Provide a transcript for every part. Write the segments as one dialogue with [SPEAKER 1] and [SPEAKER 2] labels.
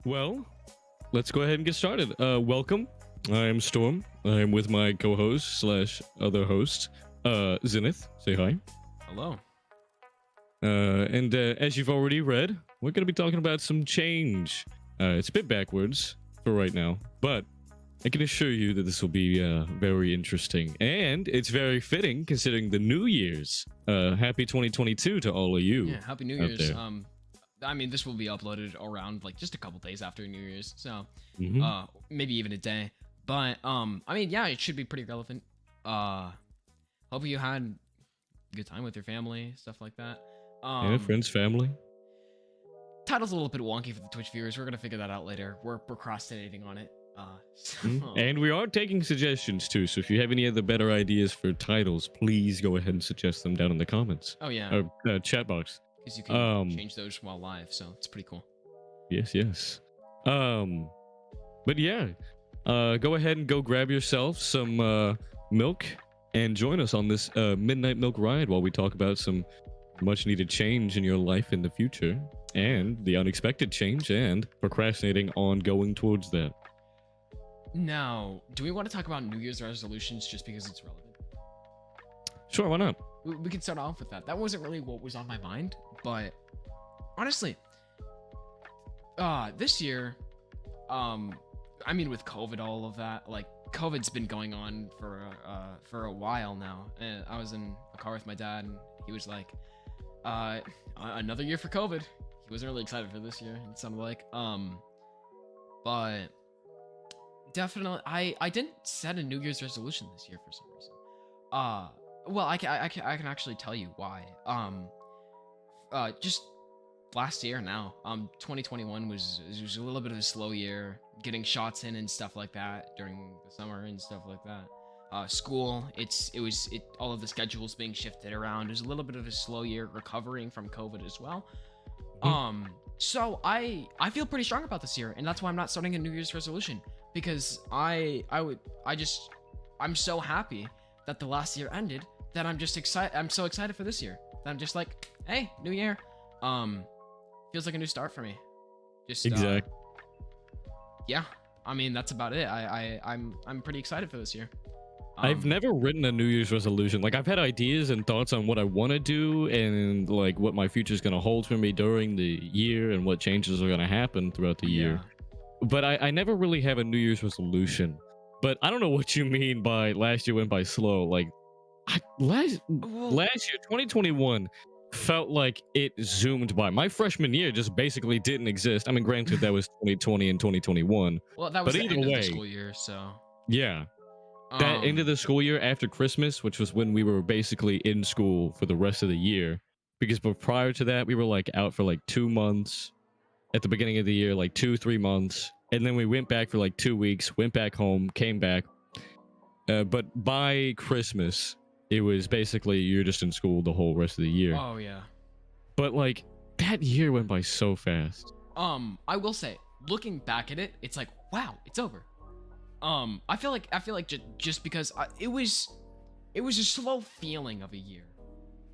[SPEAKER 1] Well, let's go ahead and get started. Welcome. I am Storm. I am with my co-host slash other host, Zenith. Say hi.
[SPEAKER 2] Hello.
[SPEAKER 1] And as you've already read, we're going to be talking about some change. It's a bit backwards for right now, but I can assure you that this will be very interesting. And it's very fitting considering the New Year's. Happy 2022 to all of you.
[SPEAKER 2] Yeah, Happy New
[SPEAKER 1] out
[SPEAKER 2] Year's.
[SPEAKER 1] there.
[SPEAKER 2] I mean, this will be uploaded around like just a couple days after New Year's, so
[SPEAKER 1] Mhm.
[SPEAKER 2] maybe even a day. But I mean, yeah, it should be pretty relevant. Hope you had a good time with your family, stuff like that.
[SPEAKER 1] Yeah, friends, family.
[SPEAKER 2] Title's a little bit wonky for the Twitch viewers. We're gonna figure that out later. We're procrastinating on it.
[SPEAKER 1] And we are taking suggestions too, so if you have any other better ideas for titles, please go ahead and suggest them down in the comments
[SPEAKER 2] Oh yeah,
[SPEAKER 1] or chat box.
[SPEAKER 2] because you can change those while live, so it's pretty cool.
[SPEAKER 1] Yes. But yeah, go ahead and go grab yourself some milk and join us on this midnight milk ride while we talk about some much needed change in your life in the future and the unexpected change and procrastinating on going towards that.
[SPEAKER 2] Now, do we want to talk about New Year's resolutions just because it's relevant?
[SPEAKER 1] Sure, why not?
[SPEAKER 2] We could start off with that. That wasn't really what was on my mind, but honestly, this year, I mean, with COVID, all of that, like COVID's been going on for a while now. And I was in a car with my dad, and he was like, another year for COVID. He wasn't really excited for this year. It sounded like, but definitely, I didn't set a New Year's resolution this year for some reason. Well, I can actually tell you why. Just last year now, 2021 was a little bit of a slow year, getting shots in and stuff like that during the summer and stuff like that. School, all of the schedules being shifted around. It was a little bit of a slow year recovering from COVID as well. So I feel pretty strong about this year, and that's why I'm not starting a New Year's resolution, because I'm so happy that the last year ended that I'm just excited. I'm so excited for this year that I'm just like, hey, new year. Feels like a new start for me. Just
[SPEAKER 1] Exactly.
[SPEAKER 2] yeah. I mean, that's about it. I'm pretty excited for this year.
[SPEAKER 1] I've never written a New Year's resolution. Like, I've had ideas and thoughts on what I want to do and like what my future is going to hold for me during the year and what changes are going to happen throughout the year. But I never really have a New Year's resolution. But I don't know what you mean by last year went by slow. Like, last year, 2021, felt like it zoomed by. My freshman year just basically didn't exist. I mean, granted, that was 2020 and 2021.
[SPEAKER 2] Well, that was
[SPEAKER 1] But
[SPEAKER 2] the
[SPEAKER 1] either
[SPEAKER 2] end of the
[SPEAKER 1] way,
[SPEAKER 2] school year, so
[SPEAKER 1] yeah. That end of the school year after Christmas, which was when we were basically in school for the rest of the year, because prior to that, we were like out for like 2 months at the beginning of the year, like 2-3 months. And then we went back for like 2 weeks, went back home, came back. But by Christmas, it was basically you're just in school the whole rest of the year.
[SPEAKER 2] Oh yeah.
[SPEAKER 1] But like that year went by so fast.
[SPEAKER 2] I will say, looking back at it, it's like, wow, it's over. I feel like just because it was a slow feeling of a year.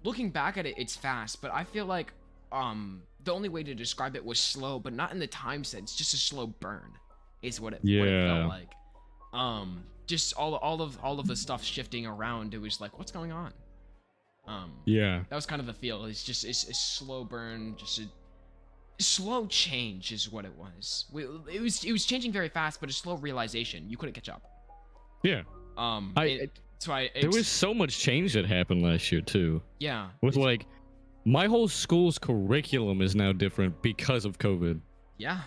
[SPEAKER 2] Looking back at it, it's fast, but I feel like the only way to describe it was slow, but not in the time sense, just a slow burn is what it felt like. Just all of the stuff shifting around, it was like, what's going on? That was kind of the feel. It's a slow burn, just a slow change is what it was. It was changing very fast, but a slow realization. You couldn't catch up.
[SPEAKER 1] Yeah. There was so much change that happened last year too.
[SPEAKER 2] Yeah.
[SPEAKER 1] With like my whole school's curriculum is now different because of COVID.
[SPEAKER 2] Yeah.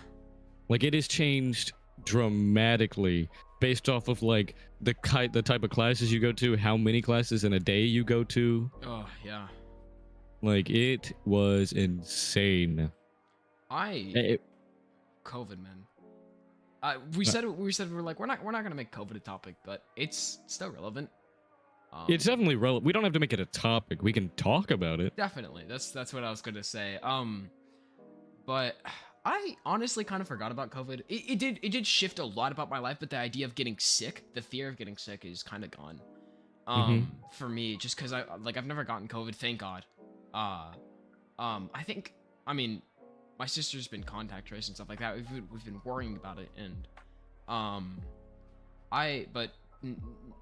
[SPEAKER 1] Like it has changed dramatically based off of like the type of classes you go to, how many classes in a day you go to.
[SPEAKER 2] Oh yeah.
[SPEAKER 1] Like it was insane.
[SPEAKER 2] COVID, man. We said we're like we're not gonna make COVID a topic, but it's still relevant.
[SPEAKER 1] It's definitely relevant. We don't have to make it a topic. We can talk about it.
[SPEAKER 2] Definitely. That's what I was gonna say. But I honestly kind of forgot about COVID. It did shift a lot about my life, but the idea of getting sick, the fear of getting sick, is kind of gone. For me, just because I've never gotten COVID, thank God. I think, I mean, my sister's been contact traced and stuff like that. We've been worrying about it, and but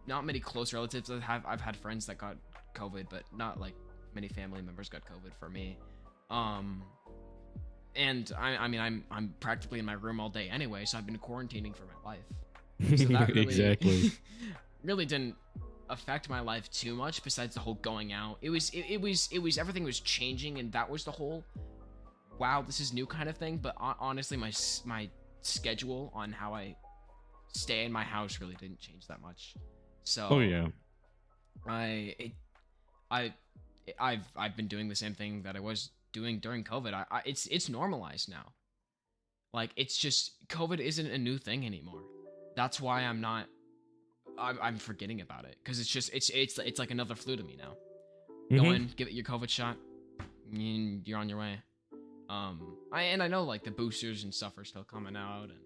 [SPEAKER 2] not many close relatives. I've had friends that got COVID, but not like many family members got COVID for me. And I mean, I'm practically in my room all day anyway, so I've been quarantining for my life. So that really,
[SPEAKER 1] exactly.
[SPEAKER 2] really didn't affect my life too much. Besides the whole going out, it was everything was changing, and that was the whole wow, this is new kind of thing. But honestly, my schedule on how I stay in my house really didn't change that much. So
[SPEAKER 1] Oh yeah.
[SPEAKER 2] I've been doing the same thing that I was doing during COVID. It's normalized now. Like, it's just COVID isn't a new thing anymore. That's why I'm forgetting about it, because it's like another flu to me now. Go in, give it your COVID shot, and you're on your way. I know like the boosters and stuff are still coming out and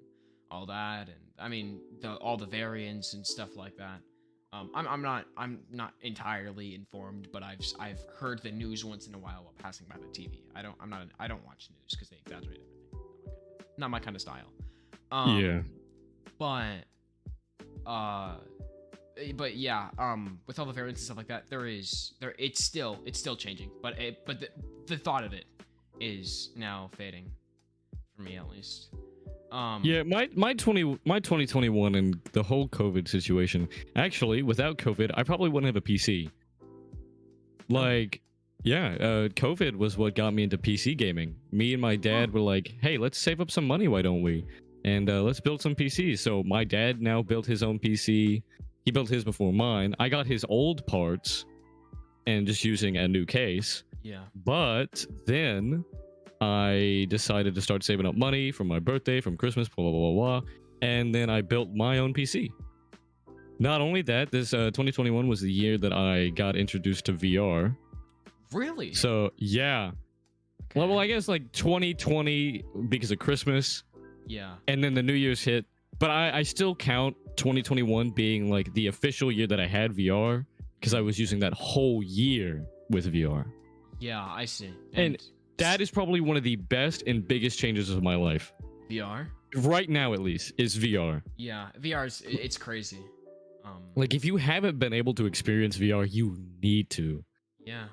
[SPEAKER 2] all that, and I mean all the variants and stuff like that. I'm not entirely informed, but I've heard the news once in a while passing by the TV. I don't watch news because they exaggerate everything. Not my kind of style.
[SPEAKER 1] Yeah.
[SPEAKER 2] But yeah, with all the variants and stuff like that, it's still changing, but the thought of it is now fading, for me at least.
[SPEAKER 1] Yeah, my 2021 and the whole COVID situation. Actually, without COVID, I probably wouldn't have a PC. Like, yeah, COVID was what got me into PC gaming. Me and my dad were like, "Hey, let's save up some money, why don't we? And let's build some PCs." So my dad now built his own PC. He built his before mine. I got his old parts and just using a new case.
[SPEAKER 2] Yeah.
[SPEAKER 1] But then I decided to start saving up money from my birthday, from Christmas, blah, blah, blah, blah. And then I built my own PC. Not only that, this 2021 was the year that I got introduced to VR.
[SPEAKER 2] Really?
[SPEAKER 1] So, yeah.
[SPEAKER 2] Okay.
[SPEAKER 1] Well, I guess like 2020 because of Christmas.
[SPEAKER 2] Yeah.
[SPEAKER 1] And then the New Year's hit. But I still count 2021 being like the official year that I had VR, because I was using that whole year with VR.
[SPEAKER 2] Yeah, I see.
[SPEAKER 1] And that is probably one of the best and biggest changes of my life.
[SPEAKER 2] VR?
[SPEAKER 1] Right now, at least, is VR.
[SPEAKER 2] Yeah, VR it's crazy.
[SPEAKER 1] Like, if you haven't been able to experience VR, you need to.
[SPEAKER 2] Yeah.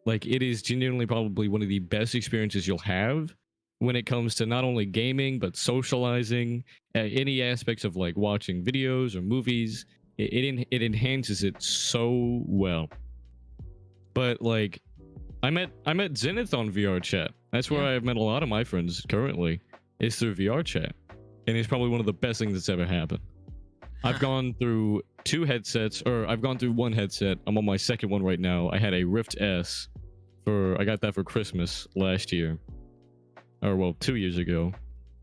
[SPEAKER 1] Like, it is genuinely probably one of the best experiences you'll have when it comes to not only gaming, but socializing, any aspects of like watching videos or movies. It enhances it so well. But like, I met Zenith on VR chat. That's where I've met a lot of my friends currently. Is through VR chat, and it's probably one of the best things that's ever happened. I've gone through I've gone through one headset. I'm on my second one right now. I had a Rift S I got that for Christmas last year, or well, 2 years ago,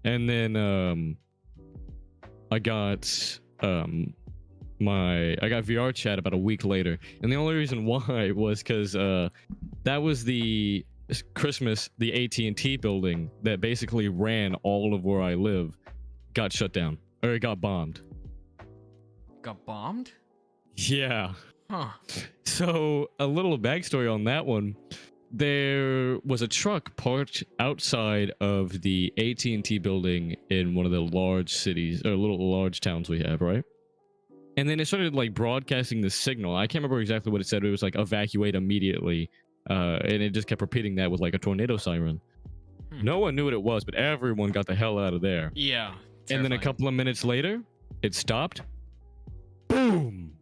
[SPEAKER 1] and then I got VR chat about a week later, and the only reason why was because that was the Christmas, the AT&T building that basically ran all of where I live got shut down, or it got bombed.
[SPEAKER 2] Got bombed?
[SPEAKER 1] Yeah.
[SPEAKER 2] Huh.
[SPEAKER 1] So a little backstory on that one. There was a truck parked outside of the AT&T building in one of the large cities, or large towns we have, right? And then it started like broadcasting the signal. I can't remember exactly what it said. It was like evacuate immediately. And it just kept repeating that with like a tornado siren. No one knew what it was, but everyone got the hell out of there.
[SPEAKER 2] Yeah.
[SPEAKER 1] And then a couple of minutes later, it stopped. Boom!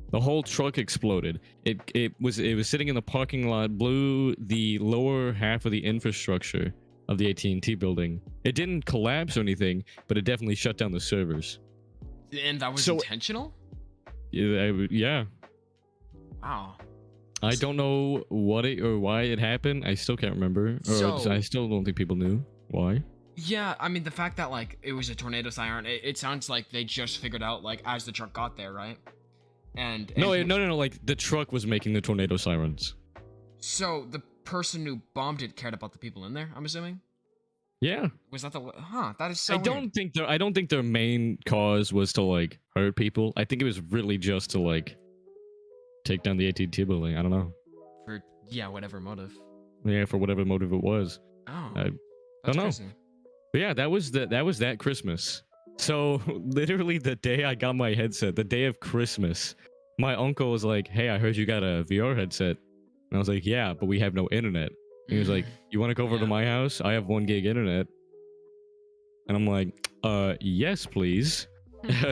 [SPEAKER 1] The whole truck exploded. It was sitting in the parking lot, blew the lower half of the infrastructure of the AT&T building. It didn't collapse or anything, but it definitely shut down the servers.
[SPEAKER 2] And that was intentional?
[SPEAKER 1] Yeah.
[SPEAKER 2] Wow.
[SPEAKER 1] I don't know what or why it happened. I still can't remember. I still don't think people knew why.
[SPEAKER 2] Yeah, I mean, the fact that like it was a tornado siren, it sounds like they just figured out like as the truck got there, right? No,
[SPEAKER 1] like the truck was making the tornado sirens.
[SPEAKER 2] So the person who bombed it cared about the people in there, I'm assuming?
[SPEAKER 1] Yeah.
[SPEAKER 2] Was that that is so weird.
[SPEAKER 1] I don't think their main cause was to like hurt people. I think it was really just to like take down the AT&T building. I don't know.
[SPEAKER 2] For whatever motive.
[SPEAKER 1] Yeah, for whatever motive it was.
[SPEAKER 2] Oh.
[SPEAKER 1] Oh
[SPEAKER 2] That's
[SPEAKER 1] no.
[SPEAKER 2] crazy.
[SPEAKER 1] But yeah, that Christmas. So literally the day I got my headset, the day of Christmas, my uncle was like, "Hey, I heard you got a VR headset." And I was like, "Yeah, but we have no internet." And he was like, "You want to go over to
[SPEAKER 2] Yeah.
[SPEAKER 1] my house? I have 1 gig internet." And I'm like, yes, please."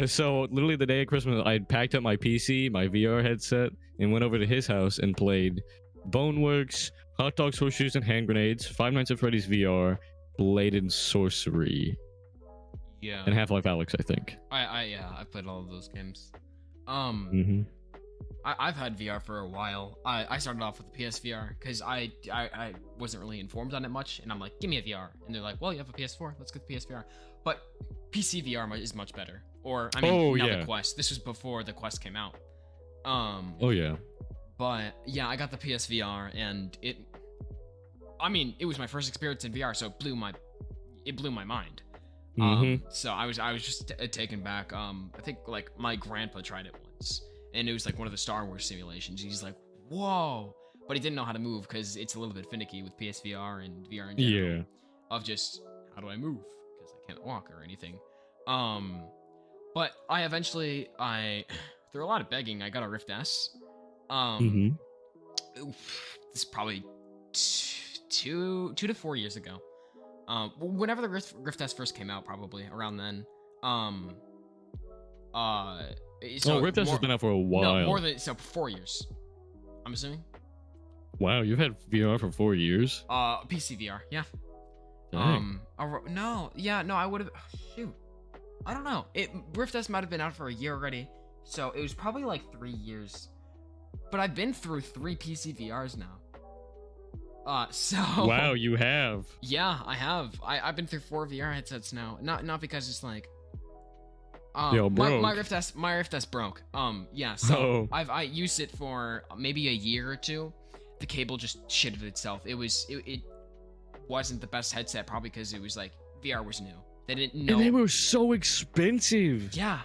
[SPEAKER 1] So literally the day of Christmas, I packed up my PC, my VR headset, and went over to his house and played Boneworks, Hot Dogs, Horseshoes, and Hand Grenades, Five Nights at Freddy's VR, Blade and Sorcery,
[SPEAKER 2] Yeah.
[SPEAKER 1] and Half-Life Alyx, I think.
[SPEAKER 2] I played all of those games. Um,
[SPEAKER 1] Mm-hmm.
[SPEAKER 2] I've had VR for a while. I started off with the PSVR because I wasn't really informed on it much, and I'm like, give me a VR, and they're like, well, you have a PS4, let's get the PSVR. But PCVR is much better. Or I mean, now the Quest. This was before the Quest came out.
[SPEAKER 1] Oh yeah.
[SPEAKER 2] But yeah, I got the PSVR, and I mean, it was my first experience in VR, so it blew my mind. So I was just taken back. I think like my grandpa tried it once, and it was like one of the Star Wars simulations. He's like, whoa, but he didn't know how to move because it's a little bit finicky with PSVR and VR in general.
[SPEAKER 1] Yeah.
[SPEAKER 2] Of just how do I move because I can't walk or anything. But I through a lot of begging, I got a Rift S. This is probably 2 to 4 years ago. Whenever the Rift S first came out, probably around then. So
[SPEAKER 1] Rift S has been out for a while.
[SPEAKER 2] No, more than 4 years. I'm assuming.
[SPEAKER 1] Wow, you've had VR for 4 years?
[SPEAKER 2] PCVR, yeah.
[SPEAKER 1] Dang.
[SPEAKER 2] No, I would have. Shoot, I don't know. Rift S might have been out for a year already, so it was probably like 3 years. But I've been through 3 PCVRs now. So
[SPEAKER 1] Wow, you have.
[SPEAKER 2] Yeah, I have. I've been through 4 VR headsets now. Not because it's like
[SPEAKER 1] Yo, broke.
[SPEAKER 2] my Rift S broke. Yeah, so I used it for maybe a year or two. The cable just shitted itself. It wasn't the best headset, probably because it was like VR was new. They didn't know.
[SPEAKER 1] And they were so expensive.
[SPEAKER 2] Yeah.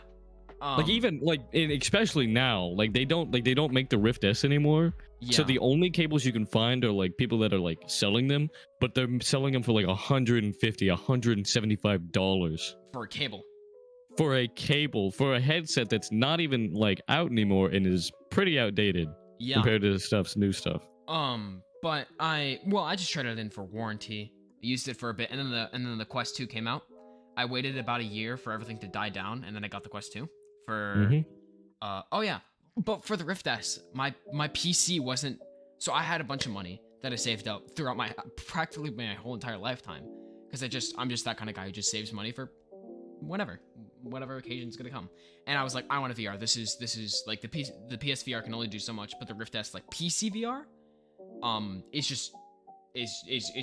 [SPEAKER 1] Like even like especially now, like they don't make the Rift S anymore.
[SPEAKER 2] Yeah.
[SPEAKER 1] So the only cables you can find are like people that are like selling them, but they're selling them for like $150, $175
[SPEAKER 2] for a cable.
[SPEAKER 1] For a cable, for a headset that's not even like out anymore and is pretty outdated compared to the new stuff.
[SPEAKER 2] But I just traded it in for warranty. I used it for a bit, and then the Quest 2 came out. I waited about a year for everything to die down, and then I got the Quest 2 for but for the Rift S, my PC wasn't, so I had a bunch of money that I saved up throughout practically my whole entire lifetime, because I'm just that kind of guy who just saves money for whatever occasion's gonna come. And I was like, I want a VR. This is like the PSVR can only do so much, but the Rift S, like PCVR, is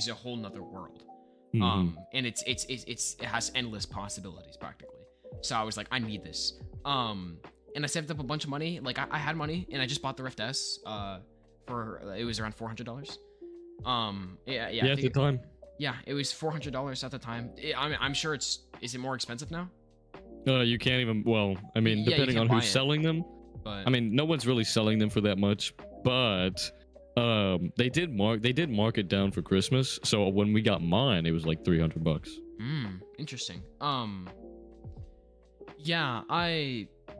[SPEAKER 2] a whole nother world. And it has endless possibilities practically. So I was like, I need this. And I saved up a bunch of money. Like I had money, and I just bought the Rift S. It was around $400.
[SPEAKER 1] At the time.
[SPEAKER 2] Yeah, it was $400 at the time. I'm sure is it more expensive now?
[SPEAKER 1] You can't even. Well, I mean, depending on who's selling them.
[SPEAKER 2] But
[SPEAKER 1] I mean, no one's really selling them for that much. But they did mark it down for Christmas. So when we got mine, it was like $300.
[SPEAKER 2] Interesting.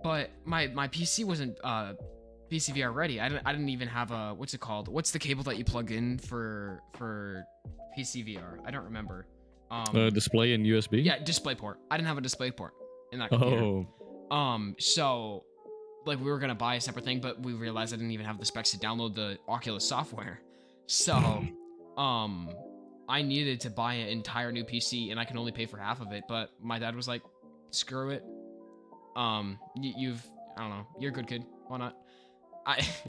[SPEAKER 2] But my PC wasn't PCVR ready. I didn't even have a, what's it called? What's the cable that you plug in for PCVR? I don't remember.
[SPEAKER 1] Display and USB?
[SPEAKER 2] Yeah, DisplayPort. I didn't have a DisplayPort in that computer. So like we were gonna buy a separate thing, but we realized I didn't even have the specs to download the Oculus software. So I needed to buy an entire new PC, and I can only pay for half of it. But my dad was like, screw it. I don't know, you're a good kid, why not?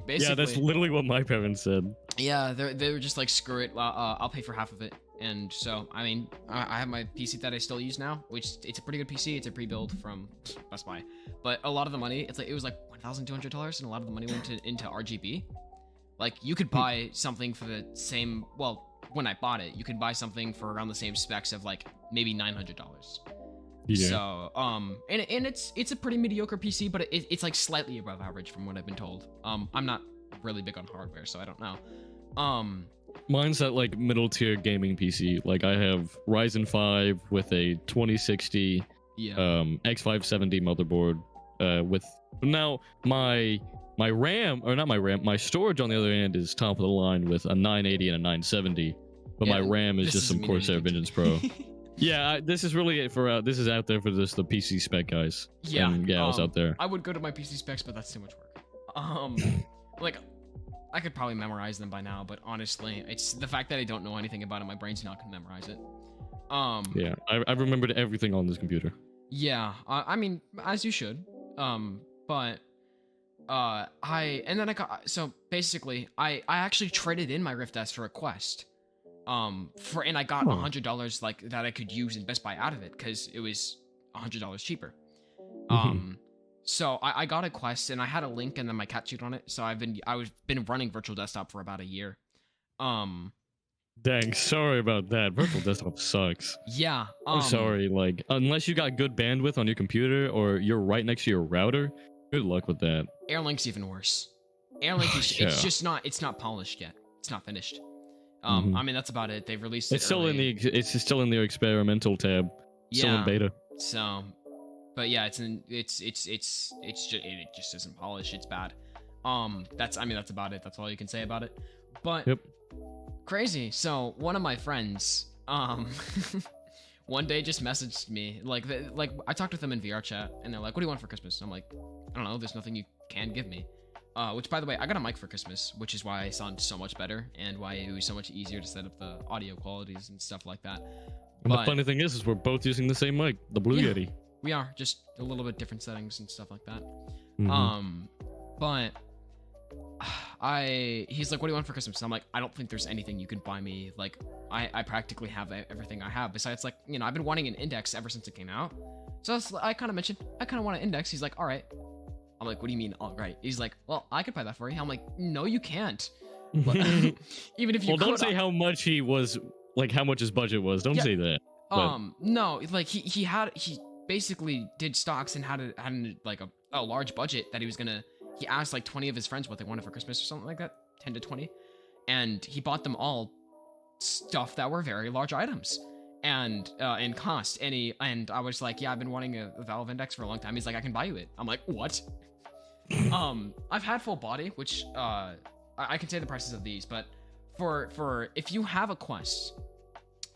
[SPEAKER 2] Basically,
[SPEAKER 1] yeah, that's literally what my parents said.
[SPEAKER 2] Yeah, they were just like, screw it, I'll pay for half of it. And so I mean, I have my PC that I still use now, which it's a pretty good PC. It's a pre-build from Best Buy, but a lot of the money, it was like $1,200, and a lot of the money went into RGB. Like you could buy something for the same, well, when I bought it, you could buy something for around the same specs of like maybe $900.
[SPEAKER 1] Yeah.
[SPEAKER 2] So, and it's a pretty mediocre PC, but it's like slightly above average from what I've been told. I'm not really big on hardware, so I don't know.
[SPEAKER 1] mine's that like middle tier gaming PC. Like I have Ryzen 5 with a 2060
[SPEAKER 2] Yeah.
[SPEAKER 1] X570 motherboard. With now my RAM, or not my RAM, my storage on the other end is top of the line with a 980 and a 970. But
[SPEAKER 2] Yeah,
[SPEAKER 1] my RAM is
[SPEAKER 2] this
[SPEAKER 1] just some
[SPEAKER 2] doesn't mean
[SPEAKER 1] Corsair
[SPEAKER 2] anything
[SPEAKER 1] Vengeance
[SPEAKER 2] to
[SPEAKER 1] Pro.
[SPEAKER 2] me.
[SPEAKER 1] Yeah, this is really it for this is out there for just the PC spec guys.
[SPEAKER 2] Yeah.
[SPEAKER 1] And yeah, I was out there.
[SPEAKER 2] I would go to my PC specs, but that's too much work. Like, I could probably memorize them by now, but honestly, it's the fact that I don't know anything about it. My brain's not gonna memorize it.
[SPEAKER 1] Yeah, I remembered everything on this computer.
[SPEAKER 2] Yeah. I mean, as you should. But I got, so basically I actually traded in my Rift S for a Quest. And I got $100 like that I could use in Best Buy out of it because it was $100 cheaper. So I got a Quest and I had a link and then my cat sheet on it. So I've been running Virtual Desktop for about a year.
[SPEAKER 1] Dang, sorry about that. Virtual Desktop sucks.
[SPEAKER 2] Yeah.
[SPEAKER 1] I'm sorry. Like, unless you got good bandwidth on your computer or you're right next to your router, good luck with that.
[SPEAKER 2] Airlink's even worse. Airlink is
[SPEAKER 1] Yeah.
[SPEAKER 2] it's not polished yet. It's not finished. I mean that's about it. They've released it.
[SPEAKER 1] It's still
[SPEAKER 2] early.
[SPEAKER 1] it's still in the experimental tab. Still in beta.
[SPEAKER 2] So, but yeah, it just isn't polished. It's bad. That's about it. That's all you can say about it. But
[SPEAKER 1] Yep.
[SPEAKER 2] crazy. So one of my friends, one day just messaged me like I talked with them in VR chat and they're like, "What do you want for Christmas?" I'm like, "I don't know. There's nothing you can give me." Which, by the way, I got a mic for Christmas, which is why I sound so much better and why it was so much easier to set up the audio qualities and stuff like that.
[SPEAKER 1] And the funny thing is we're both using the same mic, the Blue Yeti.
[SPEAKER 2] We are, just a little bit different settings and stuff like that. But he's like, "What do you want for Christmas?" And I'm like, "I don't think there's anything you can buy me. Like, I practically have everything I have. Besides, like, you know, I've been wanting an Index ever since it came out." So I kind of mentioned, I kind of want an Index. He's like, "All right." I'm like, "What do you mean, all right?" He's like, "Well, I could buy that for you." I'm like, "No, you can't." Even if you
[SPEAKER 1] don't say how much he was, like how much his budget was. Don't say that.
[SPEAKER 2] No, like he basically did stocks and had like a large budget that he asked like 20 of his friends what they wanted for Christmas or something like that, 10 to 20, and he bought them all stuff that were very large items and in cost. And I was like, "Yeah, I've been wanting a Valve Index for a long time." He's like, "I can buy you it." I'm like, "What?" I've had full body, which I can say the prices of these, but for if you have a Quest,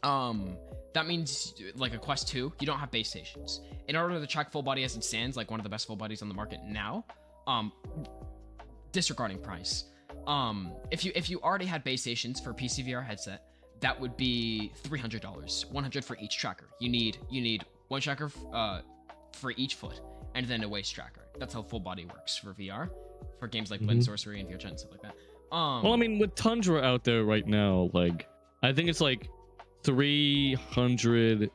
[SPEAKER 2] that means like a Quest 2, you don't have base stations. In order to track full body as it stands, like one of the best full bodies on the market now, disregarding price, if you already had base stations for PCVR headset, that would be $300, $100 for each tracker. You need one tracker for each foot, and then a waist tracker. That's how full body works for VR, for games like Blend Sorcery and VR Chat and stuff like that.
[SPEAKER 1] Well, I mean, with Tundra out there right now, like I think it's like 300,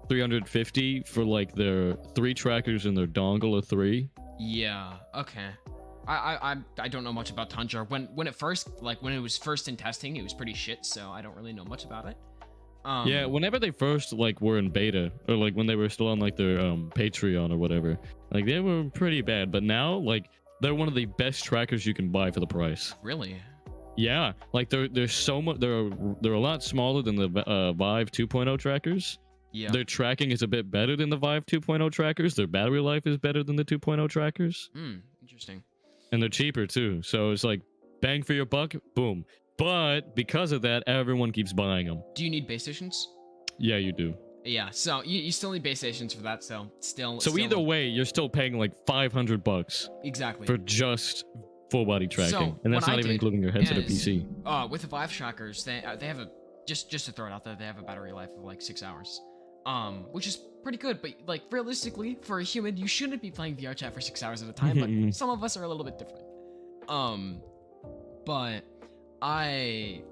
[SPEAKER 1] 350 for like their 3 trackers and their dongle of 3.
[SPEAKER 2] Yeah. Okay. I don't know much about Tundra. When it was first in testing, it was pretty shit. So I don't really know much about it.
[SPEAKER 1] Yeah, whenever they first like were in beta, or like when they were still on like their Patreon or whatever, like they were pretty bad. But now, like they're one of the best trackers you can buy for the price.
[SPEAKER 2] Really?
[SPEAKER 1] Yeah, like they're so much. They're a lot smaller than the Vive 2.0 trackers.
[SPEAKER 2] Yeah.
[SPEAKER 1] Their tracking is a bit better than the Vive 2.0 trackers. Their battery life is better than the 2.0 trackers.
[SPEAKER 2] Interesting.
[SPEAKER 1] And they're cheaper too. So it's like bang for your buck, boom. But because of that, everyone keeps buying them.
[SPEAKER 2] Do you need base stations?
[SPEAKER 1] Yeah, you do.
[SPEAKER 2] Yeah, so you still need base stations for that. So
[SPEAKER 1] either way, you're still paying like $500
[SPEAKER 2] exactly
[SPEAKER 1] for just full body tracking,
[SPEAKER 2] so
[SPEAKER 1] and that's not even including your headset or PC.
[SPEAKER 2] With the Vive trackers, they have a just to throw it out there, they have a battery life of like 6 hours, which is pretty good. But like realistically, for a human, you shouldn't be playing VR chat for 6 hours at a time. But some of us are a little bit different. But I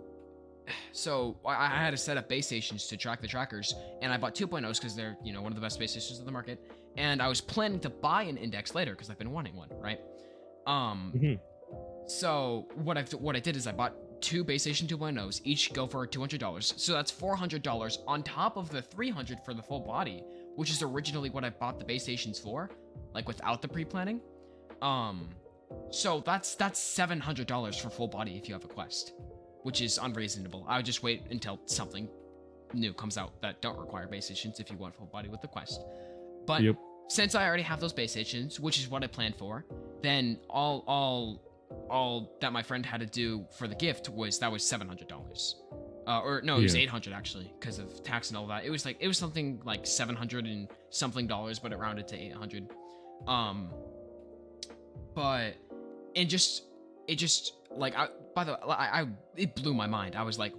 [SPEAKER 2] had to set up base stations to track the trackers, and I bought 2.0s because they're, you know, one of the base base stations in the market. And I was planning to buy an Index later because I've been wanting one, right? So what I did is I bought 2 base station 2.0s, each go for $200. So that's $400 on top of the $300 for the full body, which is originally what I bought the base stations for, like without the pre-planning. So that's $700 for full body if you have a Quest, which is unreasonable. I would just wait until something new comes out that don't require base stations if you want full body with the Quest. But
[SPEAKER 1] Yep.
[SPEAKER 2] since I already have those base stations, which is what I planned for, then all that my friend had to do for the gift was $700. Or no, it was
[SPEAKER 1] Yeah.
[SPEAKER 2] 800 actually, because of tax and all that. It was something like 700 and something dollars, but it rounded to 800. But it just like it blew my mind. I was like,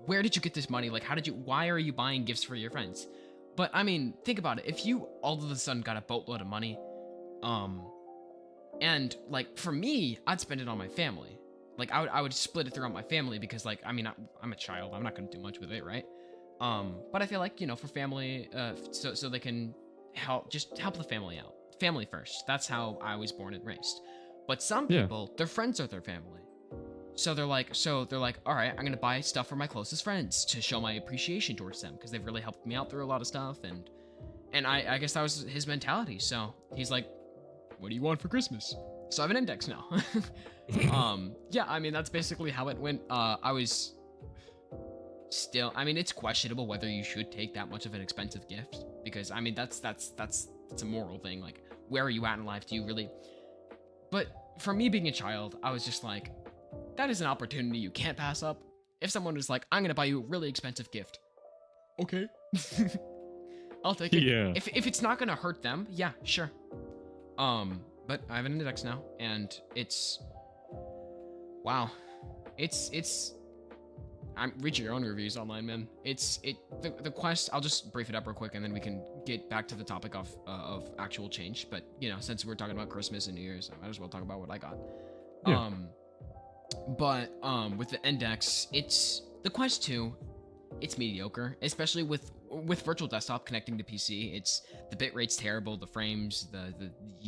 [SPEAKER 2] where did you get this money? Like, why are you buying gifts for your friends? But I mean, think about it. If you all of a sudden got a boatload of money, and like for me, I'd spend it on my family. Like I would split it throughout my family because like, I mean, I'm a child. I'm not going to do much with it, right? But I feel like, for family, so they can help the family out. Family first. That's how I was born and raised. But some
[SPEAKER 1] Yeah.
[SPEAKER 2] people, their friends are their family. So they're like, all right, I'm gonna buy stuff for my closest friends to show my appreciation towards them because they've really helped me out through a lot of stuff, and I guess that was his mentality. So he's like, what do you want for Christmas? So I have an index now. Yeah, I mean that's basically how it went. I was still, I mean, it's questionable whether you should take that much of an expensive gift because I mean that's a moral thing. Like, where are you at in life? Do you really? But for me being a child, I was just like, that is an opportunity you can't pass up. If someone was like, I'm gonna buy you a really expensive gift, okay, I'll take it.
[SPEAKER 1] Yeah.
[SPEAKER 2] If it's not gonna hurt them, yeah, sure. But I have an index now, and it's wow, it's. Read your own reviews online, man. The Quest. I'll just brief it up real quick, and then we can get back to the topic of actual change. But since we're talking about Christmas and New Year's, I might as well talk about what I got.
[SPEAKER 1] Yeah.
[SPEAKER 2] But with the index, it's the Quest 2. It's mediocre, especially with virtual desktop connecting to PC. It's the bitrate's terrible, the frames,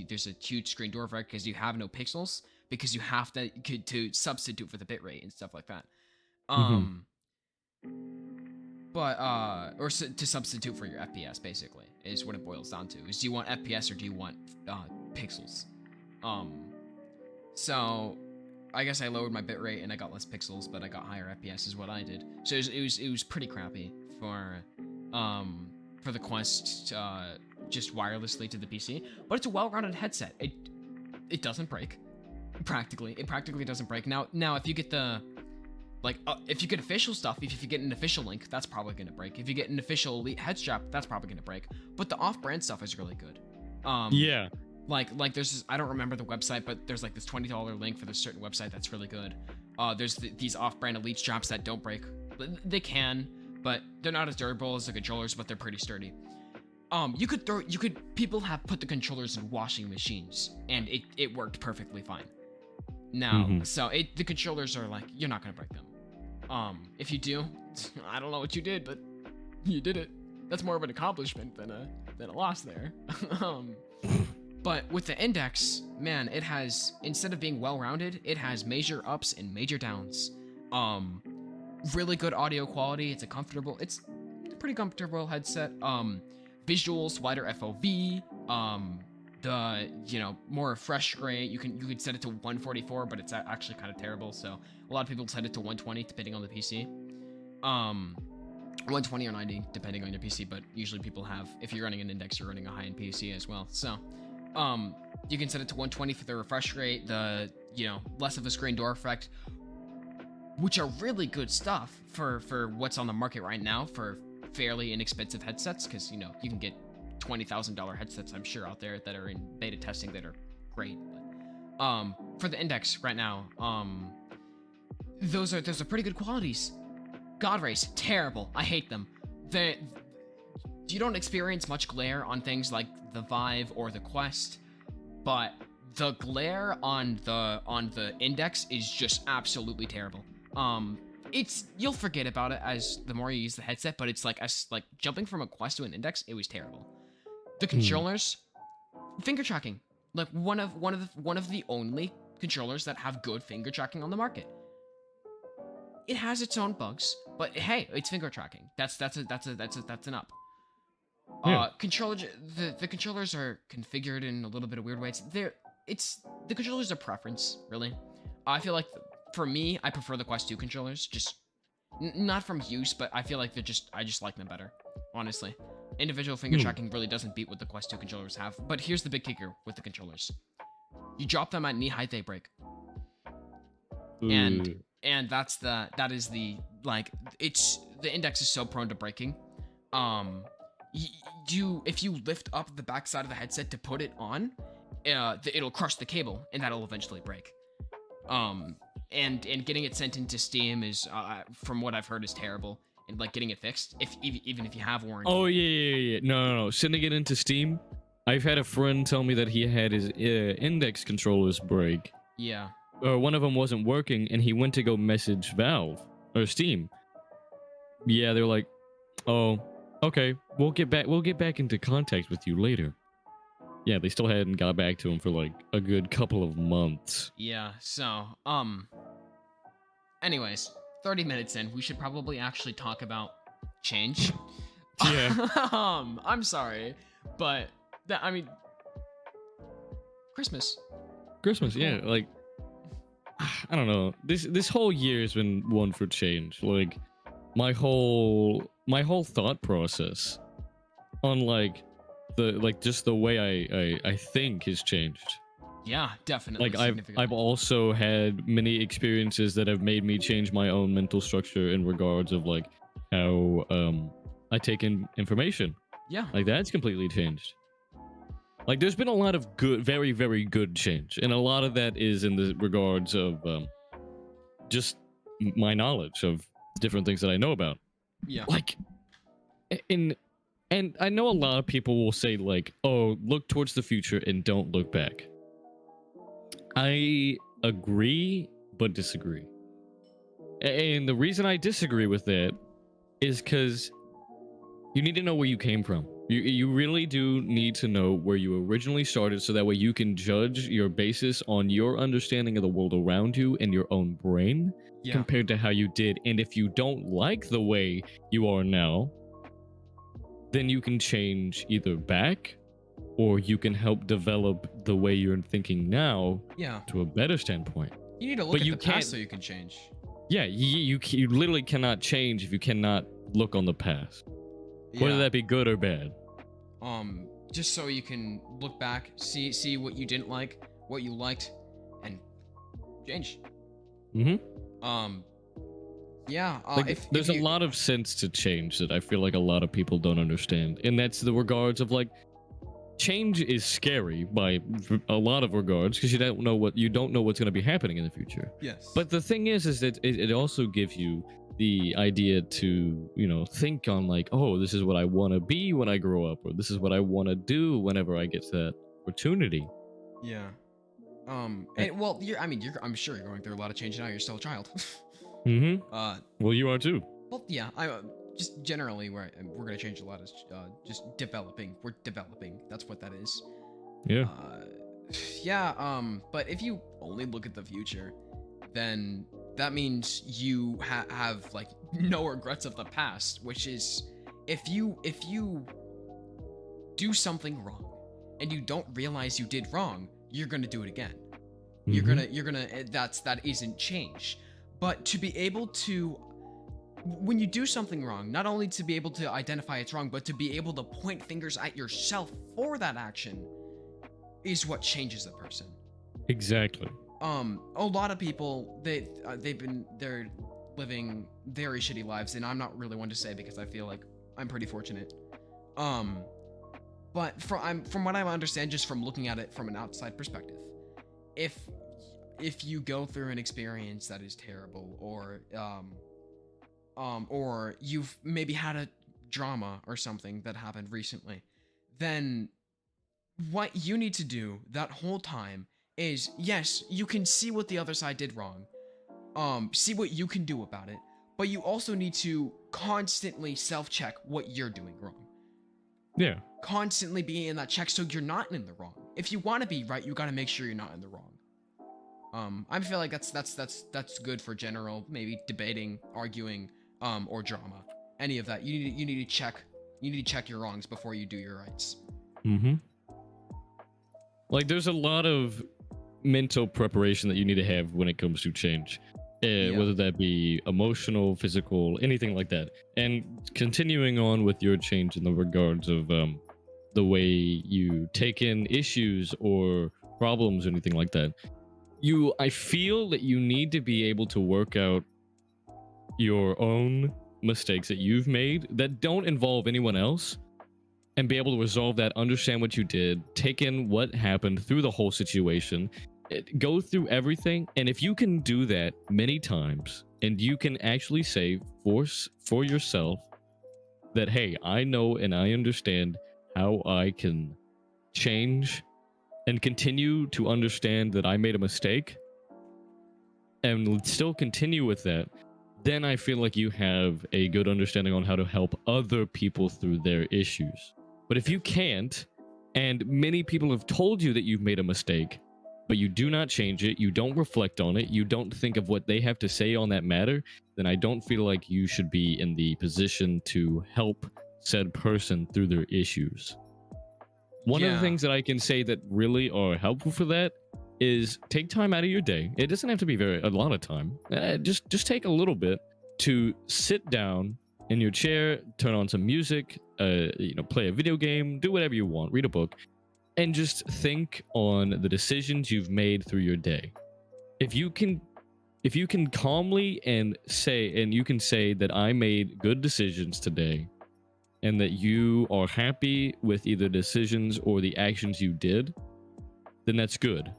[SPEAKER 2] there's a huge screen door effect because you have no pixels because you have to substitute for the bitrate and stuff like that. To substitute for your FPS basically is what it boils down to. Is do you want FPS or do you want pixels? So I guess I lowered my bitrate and I got less pixels, but I got higher FPS is what I did. So it was pretty crappy for the Quest just wirelessly to the PC, but it's a well-rounded headset. It doesn't break practically. It practically doesn't break. Now if you get if you get official stuff, if you get an official link, that's probably gonna break. If you get an official elite head strap, that's probably gonna break. But the off-brand stuff is really good.
[SPEAKER 1] Yeah.
[SPEAKER 2] Like there's this, I don't remember the website, but there's like this $20 link for this certain website that's really good. There's these off-brand elite straps that don't break. They can, but they're not as durable as the controllers, but they're pretty sturdy. People have put the controllers in washing machines, and it worked perfectly fine. Now, so the controllers are like, you're not gonna break them. If you do, I don't know what you did, but you did it. That's more of an accomplishment than a loss there. But with the index, man, it has, instead of being well-rounded, it has major ups and major downs. Really good audio quality. It's a pretty comfortable headset. Visuals, wider FOV. The more fresh rate, you could set it to 144, but it's actually kind of terrible. So a lot of people set it to 120 depending on the PC. 120 or 90 depending on your PC, but usually people have, if you're running an index, you're running a high-end PC as well. So you can set it to 120 for the refresh rate, the less of a screen door effect, which are really good stuff for what's on the market right now for fairly inexpensive headsets, because you can get $20,000 headsets, I'm sure, out there that are in beta testing that are great. But, for the index right now, those are pretty good qualities. God rays, terrible. I hate them. You don't experience much glare on things like the Vive or the Quest, but the glare on the index is just absolutely terrible. You'll forget about it as the more you use the headset, but it's like jumping from a Quest to an index, it was terrible. The controllers, finger tracking, like one of the only controllers that have good finger tracking on the market. It has its own bugs, but hey, it's finger tracking. That's an up.
[SPEAKER 1] Yeah.
[SPEAKER 2] The controllers are configured in a little bit of weird ways. The controllers are preference, really. I feel like for me, I prefer the Quest 2 controllers. Just not from use, but I feel like I just like them better, honestly. Individual finger tracking really doesn't beat what the Quest 2 controllers have. But here's the big kicker with the controllers: you drop them at knee height, they break. And that is the, like, it's, the index is so prone to breaking. If you lift up the backside of the headset to put it on, it'll crush the cable, and that'll eventually break. And getting it sent into Steam is, from what I've heard, is terrible. And like getting it fixed, even if you have warranty.
[SPEAKER 1] Oh yeah. No. Sending it into Steam. I've had a friend tell me that he had his index controllers break.
[SPEAKER 2] Yeah.
[SPEAKER 1] One of them wasn't working, and he went to go message Valve or Steam. Yeah, they're like, "Oh, okay, we'll get back into contact with you later." Yeah, they still hadn't got back to him for like a good couple of months.
[SPEAKER 2] Yeah. So, anyways, 30 minutes in, we should probably actually talk about change.
[SPEAKER 1] Yeah.
[SPEAKER 2] I'm sorry, but I mean, Christmas.
[SPEAKER 1] Yeah, like, I don't know. This whole year has been one for change. Like, my whole thought process on just the way I think has changed.
[SPEAKER 2] Yeah, definitely.
[SPEAKER 1] Like, I've also had many experiences that have made me change my own mental structure in regards of like how I take in information.
[SPEAKER 2] Yeah.
[SPEAKER 1] Like, that's completely changed. Like, there's been a lot of good, very, very good change, and a lot of that is in the regards of just my knowledge of different things that I know about.
[SPEAKER 2] Yeah.
[SPEAKER 1] Like, and I know a lot of people will say like, "Oh, look towards the future and don't look back." I agree, but disagree. And the reason I disagree with that is because you need to know where you came from. You really do need to know where you originally started, so that way you can judge your basis on your understanding of the world around you and your own brain compared to how you did. And if you don't like the way you are now, then you can change either back, or you can help develop the way you're thinking now to a better standpoint.
[SPEAKER 2] You need to look at the past so you can change.
[SPEAKER 1] Yeah, you literally cannot change if you cannot look on the past. Whether that be good or bad.
[SPEAKER 2] Just so you can look back, see what you didn't like, what you liked, and change.
[SPEAKER 1] There's a lot of sense to change that I feel like a lot of people don't understand, and that's the regards of like, change is scary by a lot of regards because you don't know what's going to be happening in the future.
[SPEAKER 2] Yes.
[SPEAKER 1] But the thing is that it also gives you the idea to, think on like, oh, this is what I want to be when I grow up, or this is what I want to do whenever I get that opportunity.
[SPEAKER 2] Yeah. I'm sure you're going through a lot of change now. You're still a child.
[SPEAKER 1] Well, you are too.
[SPEAKER 2] Well, yeah. Just generally, we're gonna change a lot. Is just developing. We're developing. That's what that is.
[SPEAKER 1] Yeah.
[SPEAKER 2] But if you only look at the future, then that means you have like no regrets of the past. Which is, if you do something wrong and you don't realize you did wrong, you're gonna do it again. You're gonna. That isn't change. But to be able to, when you do something wrong, not only to be able to identify it's wrong, but to be able to point fingers at yourself for that action is what changes a person.
[SPEAKER 1] Exactly.
[SPEAKER 2] A lot of people, they're living very shitty lives, and I'm not really one to say because I feel like I'm pretty fortunate. But from what I understand, just from looking at it from an outside perspective, if you go through an experience that is terrible, or you've maybe had a drama or something that happened recently, then what you need to do that whole time is, yes, you can see what the other side did wrong, see what you can do about it, but you also need to constantly self-check what you're doing wrong.
[SPEAKER 1] Yeah.
[SPEAKER 2] Constantly be in that check so you're not in the wrong. If you want to be right, you got to make sure you're not in the wrong. I feel like that's good for general, maybe debating, arguing, or drama. Any of that. You need to check your wrongs before you do your rights.
[SPEAKER 1] Like, there's a lot of mental preparation that you need to have when it comes to change.
[SPEAKER 2] Yeah.
[SPEAKER 1] whether that be emotional, physical, anything like that. And continuing on with your change in the regards of the way you take in issues or problems or anything like that, I feel that you need to be able to work out your own mistakes that you've made that don't involve anyone else and be able to resolve that, understand what you did, take in what happened through the whole situation, go through everything. And if you can do that many times and you can actually say for yourself that, hey, I know and I understand how I can change and continue to understand that I made a mistake and still continue with that, then I feel like you have a good understanding on how to help other people through their issues. But if you can't, and many people have told you that you've made a mistake, but you do not change it, you don't reflect on it, you don't think of what they have to say on that matter, then I don't feel like you should be in the position to help said person through their issues. One of the
[SPEAKER 2] Yeah.
[SPEAKER 1] things that I can say that really are helpful for that is take time out of your day. It doesn't have to be a lot of time. Just take a little bit to sit down in your chair, turn on some music, play a video game, do whatever you want, read a book, and just think on the decisions you've made through your day. If you can calmly and you can say that I made good decisions today and that you are happy with either decisions or the actions you did, then that's good.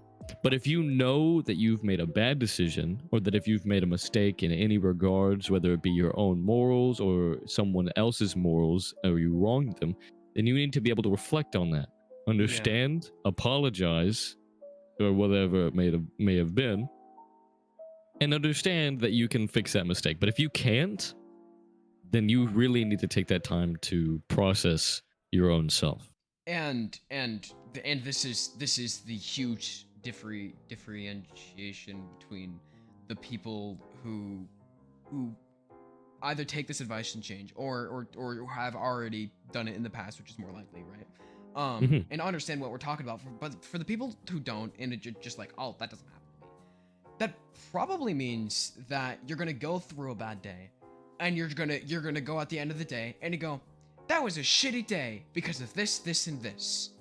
[SPEAKER 1] But if you know that you've made a bad decision, or that if you've made a mistake in any regards, whether it be your own morals or someone else's morals, or you wronged them, then you need to be able to reflect on that,
[SPEAKER 2] Yeah.
[SPEAKER 1] understand, apologize, or whatever it may have been, and understand that you can fix that mistake. But if you can't, then you really need to take that time to process your own self.
[SPEAKER 2] And this is the huge differentiation between the people who either take this advice and change, or have already done it in the past, which is more likely, right?
[SPEAKER 1] Hmm.
[SPEAKER 2] And understand what we're talking about. But for the people who don't, and it just like, oh, that doesn't happen to me, that probably means that you're gonna go through a bad day, and you're gonna go at the end of the day and you go, that was a shitty day because of this, this, and this.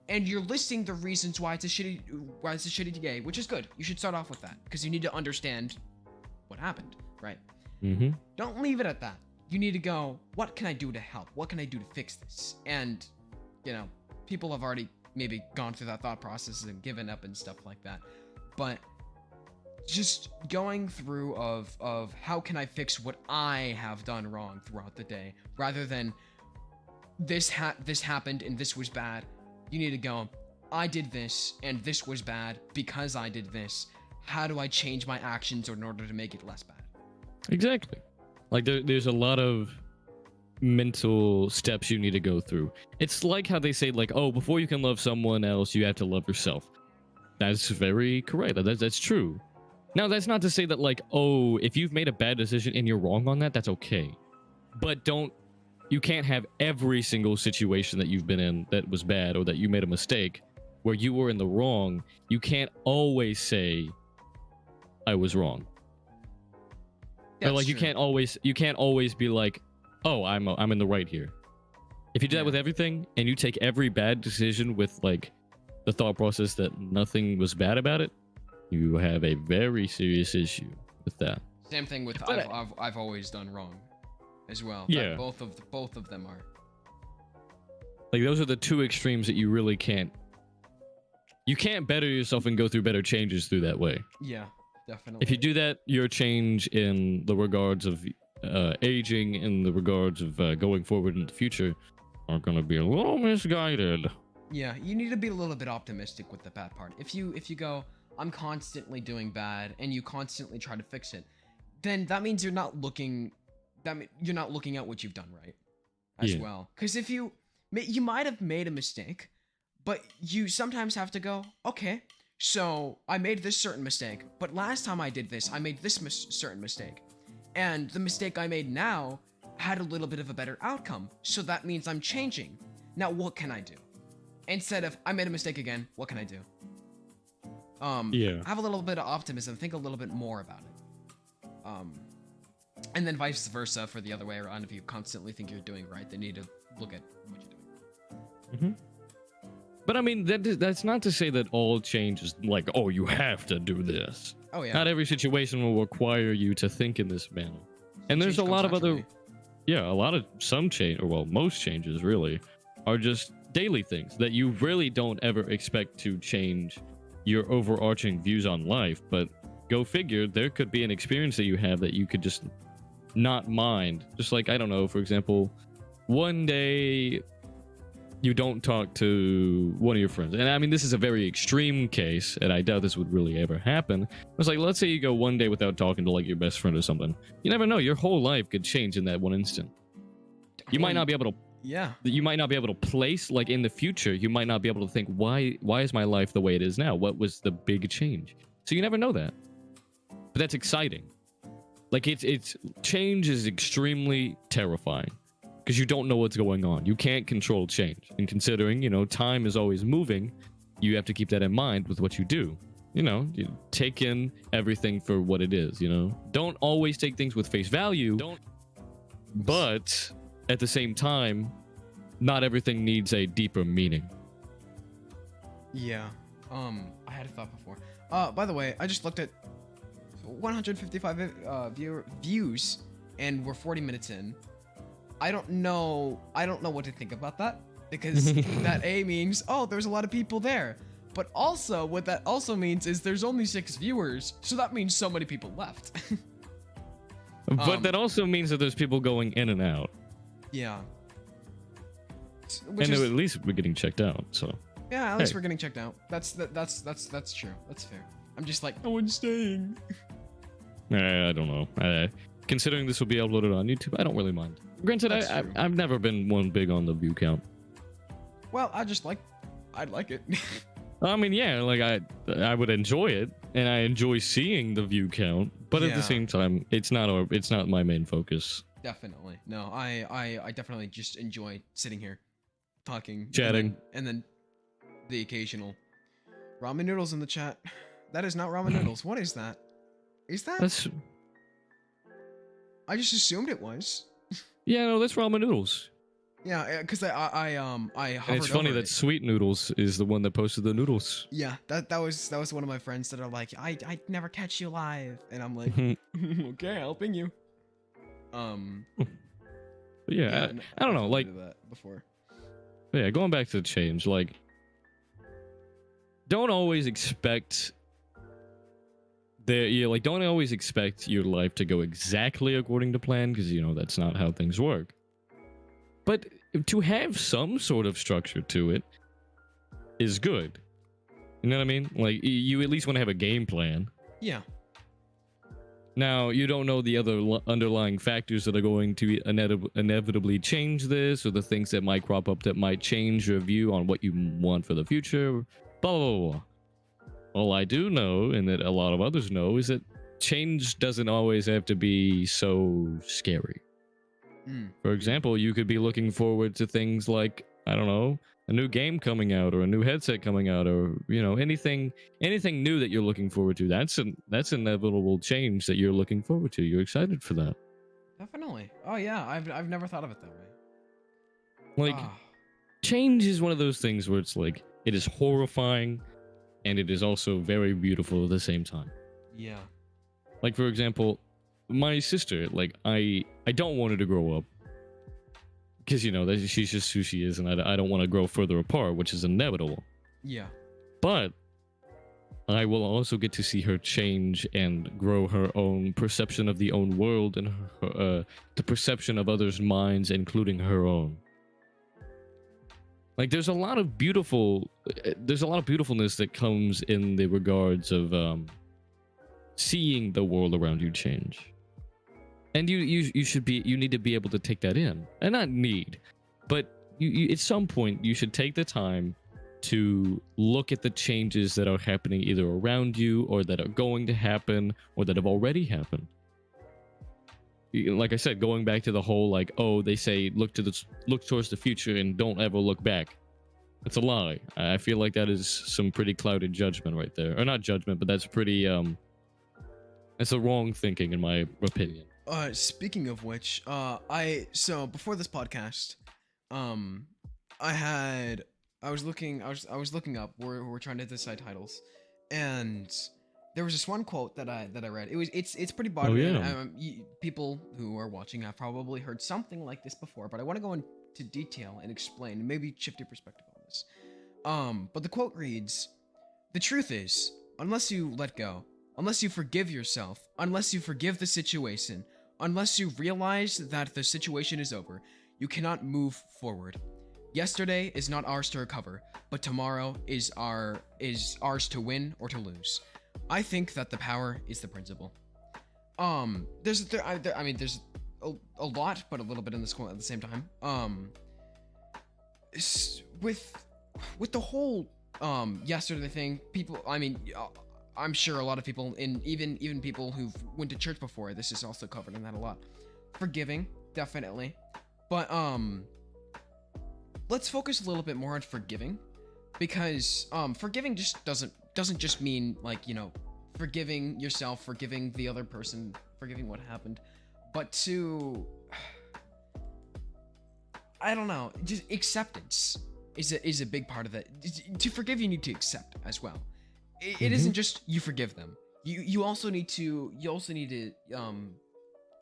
[SPEAKER 2] And you're listing the reasons why it's a shitty day, which is good. You should start off with that because you need to understand what happened, right?
[SPEAKER 1] Hmm.
[SPEAKER 2] Don't leave it at that. You need to go, what can I do to help? What can I do to fix this? And, people have already maybe gone through that thought process and given up and stuff like that. But just going through of how can I fix what I have done wrong throughout the day, rather than this happened and this was bad. You need to go, I did this and this was bad because I did this. How do I change my actions in order to make it less bad?
[SPEAKER 1] Exactly. Like there's a lot of mental steps you need to go through. It's like how they say, like, oh, before you can love someone else, you have to love yourself. That's very correct. That's true. Now, that's not to say that, like, oh, if you've made a bad decision and you're wrong on that, that's okay. But you can't have every single situation that you've been in that was bad or that you made a mistake where you were in the wrong. You can't always say, I was wrong. Or like
[SPEAKER 2] That's true.
[SPEAKER 1] you can't always be like, oh, I'm in the right here. If you do that with everything and you take every bad decision with like the thought process that nothing was bad about it, you have a very serious issue with that.
[SPEAKER 2] Same thing with I've always done wrong as well.
[SPEAKER 1] Yeah.
[SPEAKER 2] Both of them are.
[SPEAKER 1] Like those are the two extremes that you really can't. You can't better yourself and go through better changes through that way.
[SPEAKER 2] Yeah, definitely.
[SPEAKER 1] If you do that, your change in the regards of aging, in the regards of going forward in the future, are going to be a little misguided.
[SPEAKER 2] Yeah, you need to be a little bit optimistic with the bad part. If you go, I'm constantly doing bad, and you constantly try to fix it, then that means you're not looking at what you've done right as well. Because if you might have made a mistake, but you sometimes have to go, okay, so I made this certain mistake, but last time I did this, I made this certain mistake, and the mistake I made now had a little bit of a better outcome, so that means I'm changing. Now what can I do? Instead of, I made a mistake again, what can I do? Have a little bit of optimism, think a little bit more about it. And then vice versa for the other way around. If you constantly think you're doing right, then you need to look at what you're doing.
[SPEAKER 1] But I mean, that's not to say that all change is like, oh, you have to do this.
[SPEAKER 2] Oh yeah.
[SPEAKER 1] Not every situation will require you to think in this manner. And there's a
[SPEAKER 2] Change
[SPEAKER 1] lot
[SPEAKER 2] comes
[SPEAKER 1] of other,
[SPEAKER 2] naturally.
[SPEAKER 1] some change, or well, most changes really are just daily things that you really don't ever expect to change your overarching views on life. But go figure, there could be an experience that you have that you could just not mind. Just like, I don't know, for example, one day you don't talk to one of your friends. And I mean, this is a very extreme case, and I doubt this would really ever happen. It's like, let's say you go one day without talking to like your best friend or something. You never know. Your whole life could change in that one instant. You might not be able to.
[SPEAKER 2] Yeah.
[SPEAKER 1] You might not be able to place, like in the future, you might not be able to think, why is my life the way it is now? What was the big change? So you never know that. But that's exciting. Like it's change is extremely terrifying because you don't know what's going on. You can't control change. And considering, time is always moving, you have to keep that in mind with what you do. You take in everything for what it is, Don't always take things with face value. But at the same time, not everything needs a deeper meaning.
[SPEAKER 2] Yeah. I had a thought before. By the way, I just looked at 155 views, and we're 40 minutes in. I don't know what to think about that, because that means, oh, there's a lot of people there. But also, what that also means is there's only 6 viewers, so that means so many people left.
[SPEAKER 1] But that also means that there's people going in and out.
[SPEAKER 2] Yeah.
[SPEAKER 1] And at least we're getting checked out, so.
[SPEAKER 2] Yeah, at least we're getting checked out. That's true. That's fair. I'm just like, no one's staying.
[SPEAKER 1] I don't know. Considering this will be uploaded on YouTube, I don't really mind. Granted, I've never been one big on the view count.
[SPEAKER 2] Well, I'd like it.
[SPEAKER 1] I mean, yeah, like I would enjoy it, and I enjoy seeing the view count, but at the same time, it's not my main focus.
[SPEAKER 2] Definitely. No, I definitely just enjoy sitting here, talking,
[SPEAKER 1] chatting,
[SPEAKER 2] and then the occasional ramen noodles in the chat. That is not ramen noodles. What is that? Is that? I just assumed it was. Yeah,
[SPEAKER 1] no, that's ramen noodles.
[SPEAKER 2] Yeah, because I hovered
[SPEAKER 1] and it's funny that Sweet Noodles is the one that posted the noodles.
[SPEAKER 2] Yeah, that was one of my friends that are like, I never catch you live, and I'm like, okay, helping you.
[SPEAKER 1] But yeah, I don't know, like
[SPEAKER 2] that before.
[SPEAKER 1] But yeah, going back to the change, like, don't always expect don't always expect your life to go exactly according to plan, because that's not how things work. But to have some sort of structure to it is good. You know what I mean? Like, you at least want to have a game plan.
[SPEAKER 2] Yeah.
[SPEAKER 1] Now, you don't know the other underlying factors that are going to inevitably change this, or the things that might crop up that might change your view on what you want for the future. Blah, blah, blah, blah. All I do know, and that a lot of others know, is that change doesn't always have to be so scary. For example, you could be looking forward to things like, I don't know, a new game coming out, or a new headset coming out, or anything new that you're looking forward to. That's inevitable change that you're looking forward to. You're excited for that.
[SPEAKER 2] Definitely. Oh yeah, I've never thought of it that way.
[SPEAKER 1] Like, change is one of those things where it's like, it is horrifying, and it is also very beautiful at the same time.
[SPEAKER 2] Yeah.
[SPEAKER 1] Like, for example, my sister, like, I don't want her to grow up, because she's just who she is, and I don't want to grow further apart, which is inevitable.
[SPEAKER 2] Yeah.
[SPEAKER 1] But I will also get to see her change and grow her own perception of the own world, and the perception of others' minds, including her own. Like, there's a lot of beautifulness that comes in the regards of seeing the world around you change. And you need to be able to take that in. And not need, but you at some point you should take the time to look at the changes that are happening either around you, or that are going to happen, or that have already happened. Like I said, going back to the whole, like, oh, they say look towards the future and don't ever look back. It's a lie. I feel like that is some pretty clouded judgment right there. Or not judgment, but that's pretty It's a wrong thinking, in my opinion.
[SPEAKER 2] Speaking of which, so before this podcast, um, I was looking up. We're trying to decide titles, and there was this one quote that I read. It's pretty
[SPEAKER 1] Oh
[SPEAKER 2] broad. And
[SPEAKER 1] yeah.
[SPEAKER 2] people who are watching have probably heard something like this before, but I want to go into detail and explain, and maybe shift your perspective on this. But the quote reads, "The truth is, unless you let go, unless you forgive yourself, unless you forgive the situation, unless you realize that the situation is over, you cannot move forward. Yesterday is not ours to recover, but tomorrow is ours to win or to lose. I think that the power is the principle." There's a lot, but a little bit in this quote at the same time. With the whole yesterday thing, people, I'm sure a lot of people, and even people who've went to church before, this is also covered in that a lot. Forgiving, definitely, but let's focus a little bit more on forgiving, because forgiving just doesn't just mean, like, forgiving yourself, forgiving the other person, forgiving what happened, but to, I don't know, just acceptance is a big part of that. To forgive, you need to accept as well. It isn't just you forgive them. You also need to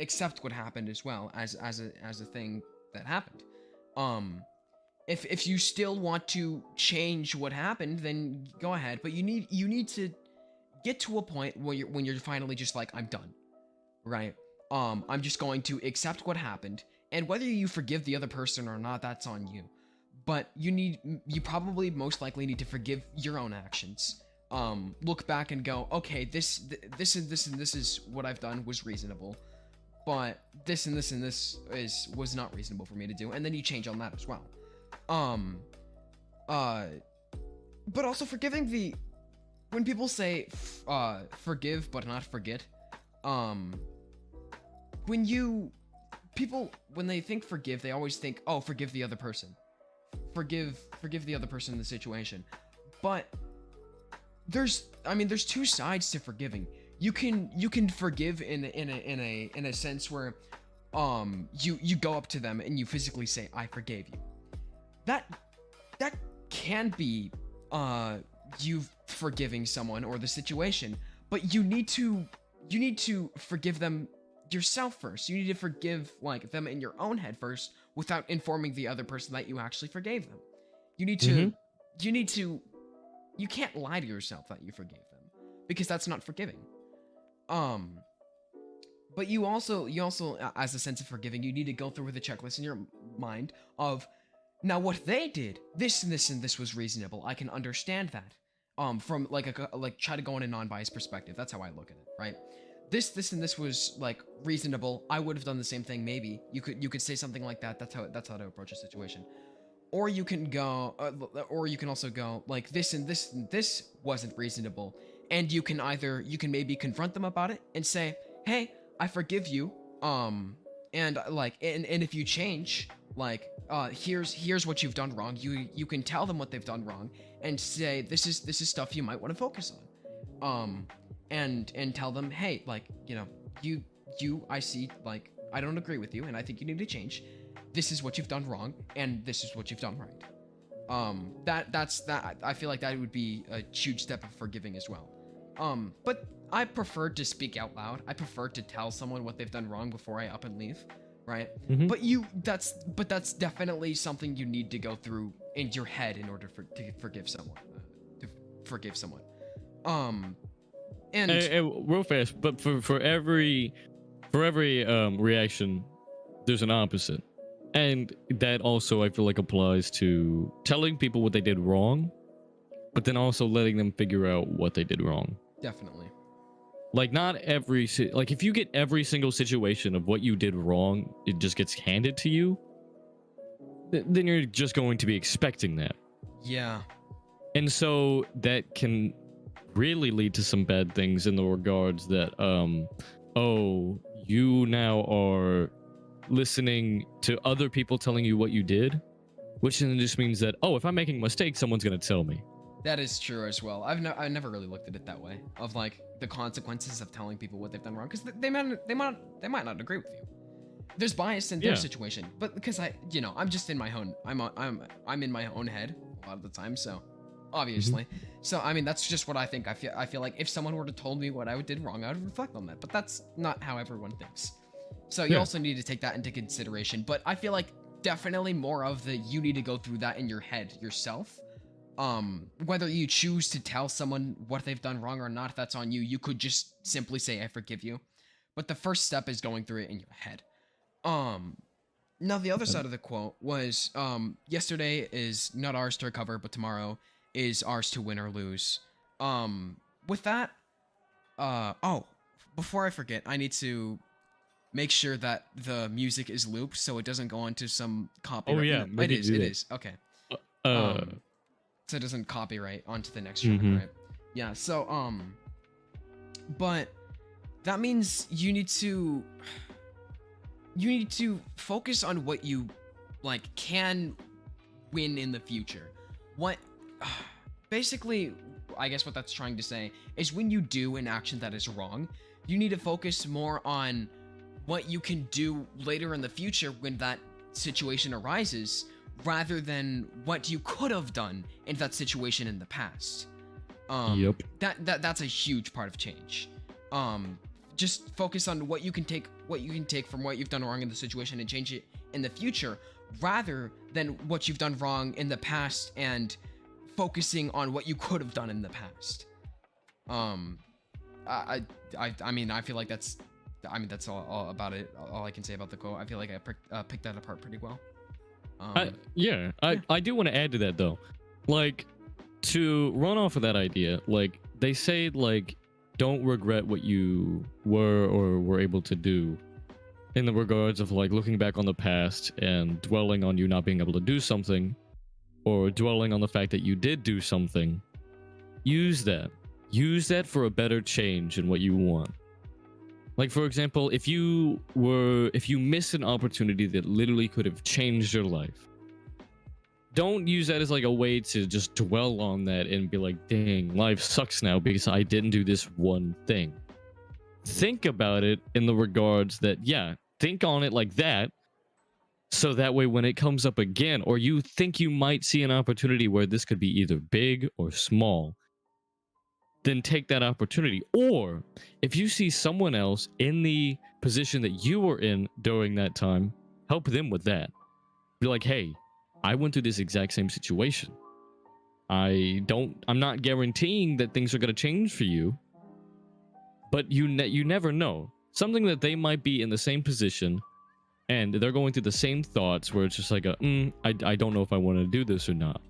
[SPEAKER 2] accept what happened as well as a thing that happened. If you still want to change what happened, then go ahead. But you need to get to a point where when you're finally just like, I'm done, right? I'm just going to accept what happened, and whether you forgive the other person or not, that's on you. But you probably most likely need to forgive your own actions. Look back and go, okay, this and this is what I've done was reasonable, but this and this and this was not reasonable for me to do, and then you change on that as well. But also forgiving when people say forgive but not forget, when they think forgive, they always think, oh, forgive the other person, forgive the other person in the situation. But there's two sides to forgiving. You can forgive in a sense where you go up to them and you physically say, I forgave you. That can be you forgiving someone or the situation, but you need to forgive them yourself first. You need to forgive, like, them in your own head first without informing the other person that you actually forgave them. You need to you can't lie to yourself that you forgave them, because that's not forgiving. But you also as a sense of forgiving, you need to go through with a checklist in your mind of, now what they did, this and this and this was reasonable. I can understand that. From like try to go in a non-biased perspective. That's how I look at it, right? This and this was, like, reasonable. I would have done the same thing. Maybe you could say something like that. That's how to approach a situation. Or you can go, or you can also go, like, this and this and this wasn't reasonable, and you can maybe confront them about it and say, hey, I forgive you, and like, and if you change, like, here's what you've done wrong. You can tell them what they've done wrong and say, this is stuff you might want to focus on, and tell them, hey, like, I see, like, I don't agree with you and I think you need to change. This is what you've done wrong, and this is what you've done right. That's I feel like that would be a huge step of forgiving as well. But I prefer to speak out loud. I prefer to tell someone what they've done wrong before I up and leave, right? But that's definitely something you need to go through in your head in order to forgive someone. And
[SPEAKER 1] Real fast, but for every reaction, there's an opposite. And that also, I feel like, applies to telling people what they did wrong, but then also letting them figure out what they did wrong.
[SPEAKER 2] definitely.
[SPEAKER 1] Like, not every like, if you get every single situation of what you did wrong, it just gets handed to you, then you're just going to be expecting that.
[SPEAKER 2] Yeah.
[SPEAKER 1] And so that can really lead to some bad things in the regards that, oh, you now are listening to other people telling you what you did, which then just means that, oh, if I'm making a mistake, someone's going to tell me.
[SPEAKER 2] That is true as well. I never really looked at it that way, of like the consequences of telling people what they've done wrong, because they might not agree with you. There's bias in their
[SPEAKER 1] Yeah.
[SPEAKER 2] situation, but because I'm just in my own, I'm in my own head a lot of the time, so
[SPEAKER 1] Hmm.
[SPEAKER 2] obviously. So I mean, that's just what I think. I feel like if someone were to told me what I did wrong, I would reflect on that. But that's not how everyone thinks. So you
[SPEAKER 1] Yeah.
[SPEAKER 2] also need to take that into consideration. But I feel like definitely more of the you need to go through that in your head yourself. Whether you choose to tell someone what they've done wrong or not, that's on you. You could just simply say I forgive you. But the first step is going through it in your head. Um Now the other side of the quote was yesterday is not ours to recover, but tomorrow is ours to win or lose. With that, oh, before I forget, I need to make sure that the music is looped so it doesn't go onto some
[SPEAKER 1] Oh
[SPEAKER 2] copyright.
[SPEAKER 1] yeah,
[SPEAKER 2] No, it
[SPEAKER 1] maybe
[SPEAKER 2] is.
[SPEAKER 1] do
[SPEAKER 2] It
[SPEAKER 1] that.
[SPEAKER 2] is. Okay.
[SPEAKER 1] Uh.
[SPEAKER 2] Um so it doesn't copyright onto the next track,
[SPEAKER 1] Hmm.
[SPEAKER 2] right? Yeah, so but that means you need to focus on what you like can win in the future. What basically, I guess what that's trying to say is when you do an action that is wrong, you need to focus more on what you can do later in the future when that situation arises rather than what you could have done in that situation in the past.
[SPEAKER 1] Yep.
[SPEAKER 2] That's a huge part of change. Um just focus on what you can take from what you've done wrong in the situation and change it in the future rather than what you've done wrong in the past and focusing on what you could have done in the past. Um I mean, I feel like that's all about it. All I can say about the quote. I feel like I picked that apart pretty well.
[SPEAKER 1] I
[SPEAKER 2] Um
[SPEAKER 1] yeah. I
[SPEAKER 2] yeah.
[SPEAKER 1] I do want to add to that though. Like, to run off of that idea, like they say, like, don't regret what you were or were able to do, in the regards of like looking back on the past and dwelling on you not being able to do something, or dwelling on the fact that you did do something. Use that for a better change in what you want. Like, for example, if you miss an opportunity that literally could have changed your life, don't use that as like a way to just dwell on that and be like, dang, life sucks now because I didn't do this one thing. Think about it in the regards that, yeah, think on it like that. So that way, when it comes up again, or you think you might see an opportunity where this could be either big or small, then take that opportunity. Or if you see someone else in the position that you were in during that time, help them with that. Be like, hey, I went through this exact same situation. I'm not guaranteeing that things are going to change for you, but you never know. Something that they might be in the same position and they're going through the same thoughts where it's just like I don't know if I want to do this or not.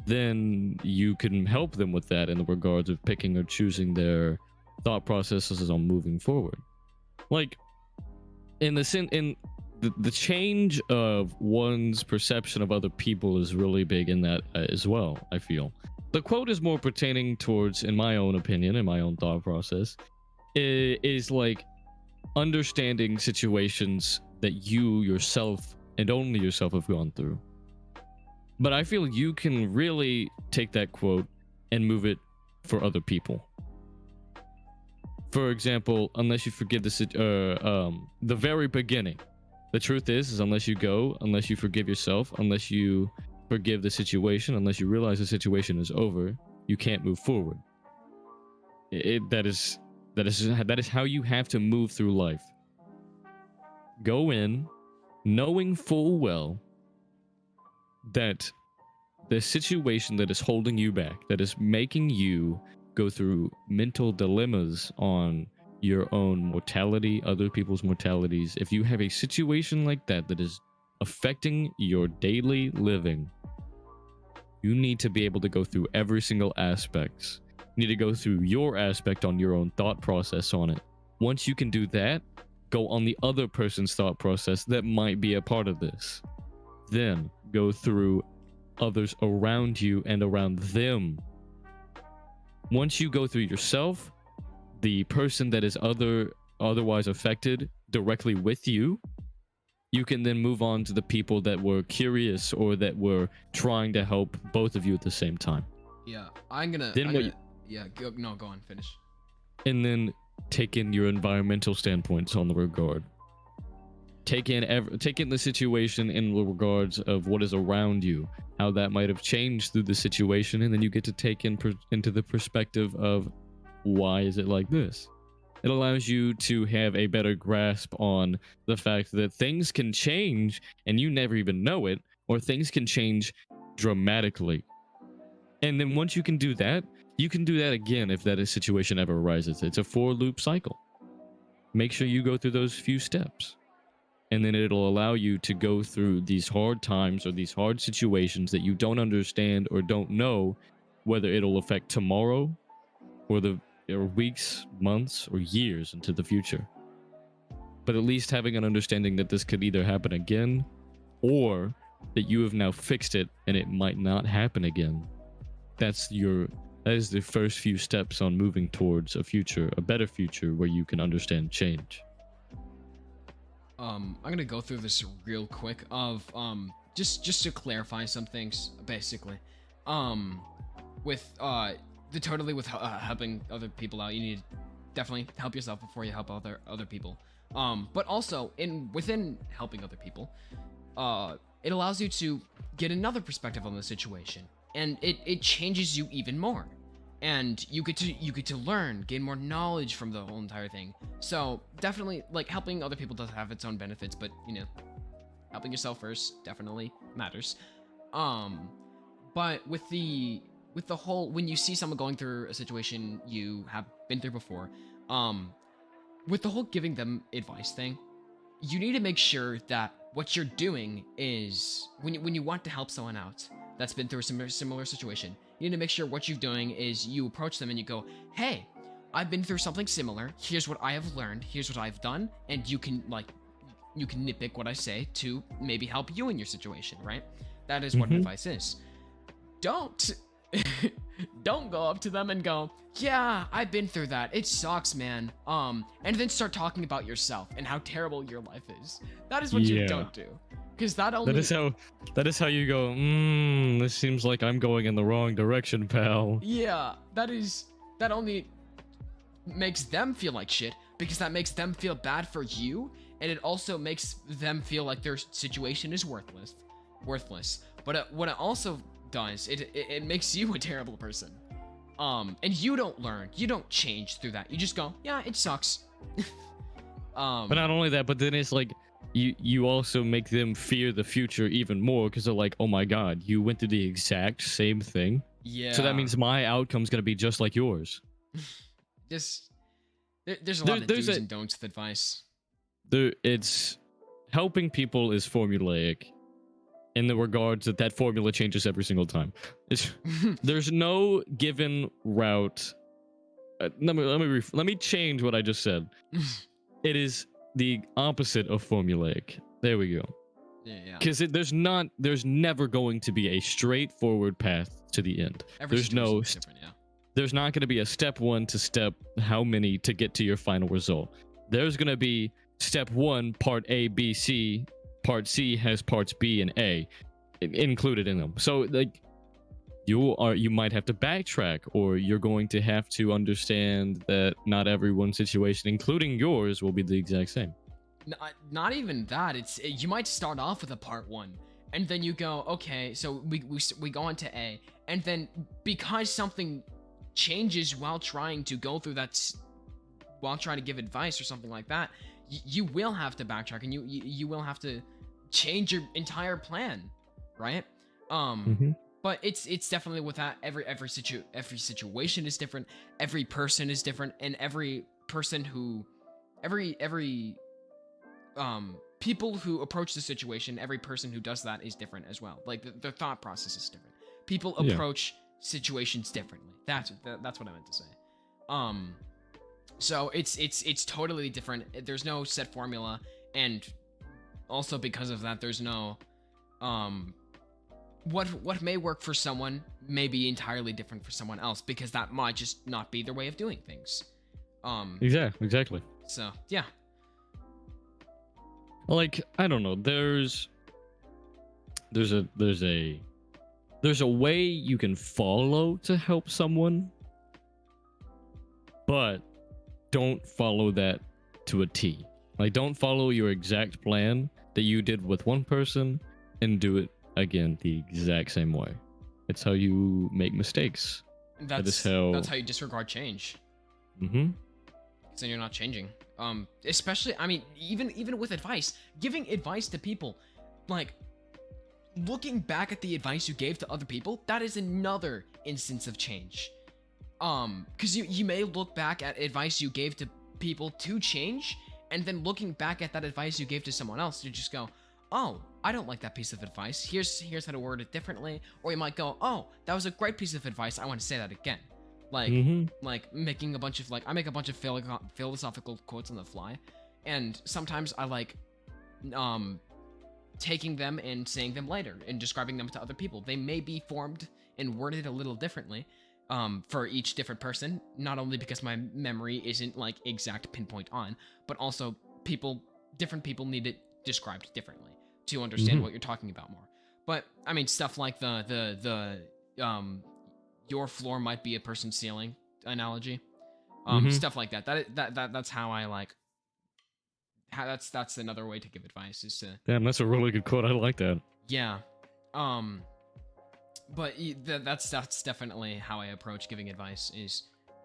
[SPEAKER 1] Then you can help them with that in the regards of picking or choosing their thought processes on moving forward. Like, in the change of one's perception of other people is really big in that as well, I feel. The quote is more pertaining towards, in my own opinion, in my own thought process, is like understanding situations that you yourself and only yourself have gone through. But I feel you can really take that quote and move it for other people. For example, unless you forgive the very beginning. The truth is unless you forgive yourself, unless you forgive the situation, unless you realize the situation is over, you can't move forward. That is how you have to move through life. Go in knowing full well that the situation that is holding you back, that is making you go through mental dilemmas on your own mortality, other people's mortalities, if you have a situation like that that is affecting your daily living, you need to be able to go through every single aspect. You need to go through your aspect on your own thought process on it. Once you can do that, go on the other person's thought process that might be a part of this. Then go through others around you and around them. Once you go through yourself, the person that is otherwise affected directly with you, you can then move on to the people that were curious or that were trying to help both of you at the same time.
[SPEAKER 2] Yeah, I'm gonna.
[SPEAKER 1] Then
[SPEAKER 2] I'm
[SPEAKER 1] what?
[SPEAKER 2] gonna. Yeah, no, go on, finish.
[SPEAKER 1] And then take in your environmental standpoints on the regard. Take in the situation in regards of what is around you, how that might have changed through the situation, and then you get to take into the perspective of why is it like this. It allows you to have a better grasp on the fact that things can change and you never even know it, or things can change dramatically. And then once you can do that, you can do that again if that situation ever arises. It's a for loop cycle. Make sure you go through those few steps. And then it'll allow you to go through these hard times or these hard situations that you don't understand or don't know whether it'll affect tomorrow or weeks, months, or years into the future. But at least having an understanding that this could either happen again or that you have now fixed it and it might not happen again. That is the first few steps on moving towards a better future where you can understand change.
[SPEAKER 2] I'm gonna go through this real quick of just to clarify some things basically. With helping other people out, you need to definitely help yourself before you help other people. But also within helping other people, it allows you to get another perspective on the situation, and it changes you even more. And you get to learn, gain more knowledge from the whole entire thing. So definitely, like, helping other people does have its own benefits, but helping yourself first definitely matters. But with the whole, when you see someone going through a situation you have been through before, with the whole giving them advice thing, you need to make sure that what you're doing is, when you want to help someone out that's been through a similar situation, you need to make sure what you're doing is you approach them and you go, hey, I've been through something similar. Here's what I have learned. Here's what I've done. And you can nitpick what I say to maybe help you in your situation, right? That is what advice is. Don't go up to them and go, yeah, I've been through that. It sucks, man. And then start talking about yourself and how terrible your life is. That is what you don't do. Because that
[SPEAKER 1] is how you go, this seems like I'm going in the wrong direction, pal.
[SPEAKER 2] Yeah, that only makes them feel like shit, because that makes them feel bad for you, and it also makes them feel like their situation is worthless. But what it also does, it makes you a terrible person. And you don't change through that. You just go, yeah, it sucks.
[SPEAKER 1] But not only that, but then it's like you also make them fear the future even more, because they're like, oh my god, you went through the exact same thing.
[SPEAKER 2] Yeah.
[SPEAKER 1] So that means my outcome's gonna be just like yours.
[SPEAKER 2] There's a lot of do's and don'ts with advice.
[SPEAKER 1] It's helping people is formulaic in the regards that formula changes every single time. There's no given route. Let me change what I just said. It is the opposite of formulaic. There we go.
[SPEAKER 2] Yeah.
[SPEAKER 1] Because there's never going to be a straightforward path to the end. There's not going to be a step 1 to step how many to get to your final result. There's going to be step 1, part A, B, C. Part C has parts B and A included in them. So like you might have to backtrack, or you're going to have to understand that not everyone's situation, including yours, will be the exact same.
[SPEAKER 2] Not even that. You might start off with a part 1, and then you go, okay, so we go on to A, and then because something changes while trying to go through that, while trying to give advice or something like that, you will have to backtrack, and you will have to change your entire plan, right? But it's definitely with that, every situation is different, every person is different, and every people who approach the situation, every person who does that is different as well. Like the thought process is different. People approach situations differently. That's what I meant to say. So it's totally different. There's no set formula, and also because of that, there's no what may work for someone may be entirely different for someone else, because that might just not be their way of doing things.
[SPEAKER 1] Exactly.
[SPEAKER 2] So yeah.
[SPEAKER 1] Like, I don't know, there's a there's a way you can follow to help someone, but don't follow that to a T. Like, don't follow your exact plan that you did with one person and do it again the exact same way. It's how you make mistakes.
[SPEAKER 2] That's how you disregard change.
[SPEAKER 1] Mm-hmm.
[SPEAKER 2] So you're not changing. Especially, I mean, even with advice, giving advice to people, like, looking back at the advice you gave to other people, that is another instance of change. Because you may look back at advice you gave to people to change, and then looking back at that advice you gave to someone else, you just go, oh, I don't like that piece of advice. Here's how to word it differently. Or you might go, oh, that was a great piece of advice. I want to say that again. Like, like making a bunch of I make a bunch of philosophical quotes on the fly, and sometimes I like, taking them and saying them later and describing them to other people. They may be formed and worded a little differently, for each different person. Not only because my memory isn't like exact pinpoint on, but also different people need it described differently to understand what you're talking about more. But I mean, stuff like the your floor might be a person's ceiling analogy, stuff like that. That's how I like. That's another way to give advice is to.
[SPEAKER 1] Damn, that's a really good quote. I like that.
[SPEAKER 2] Yeah, but that's definitely how I approach giving advice.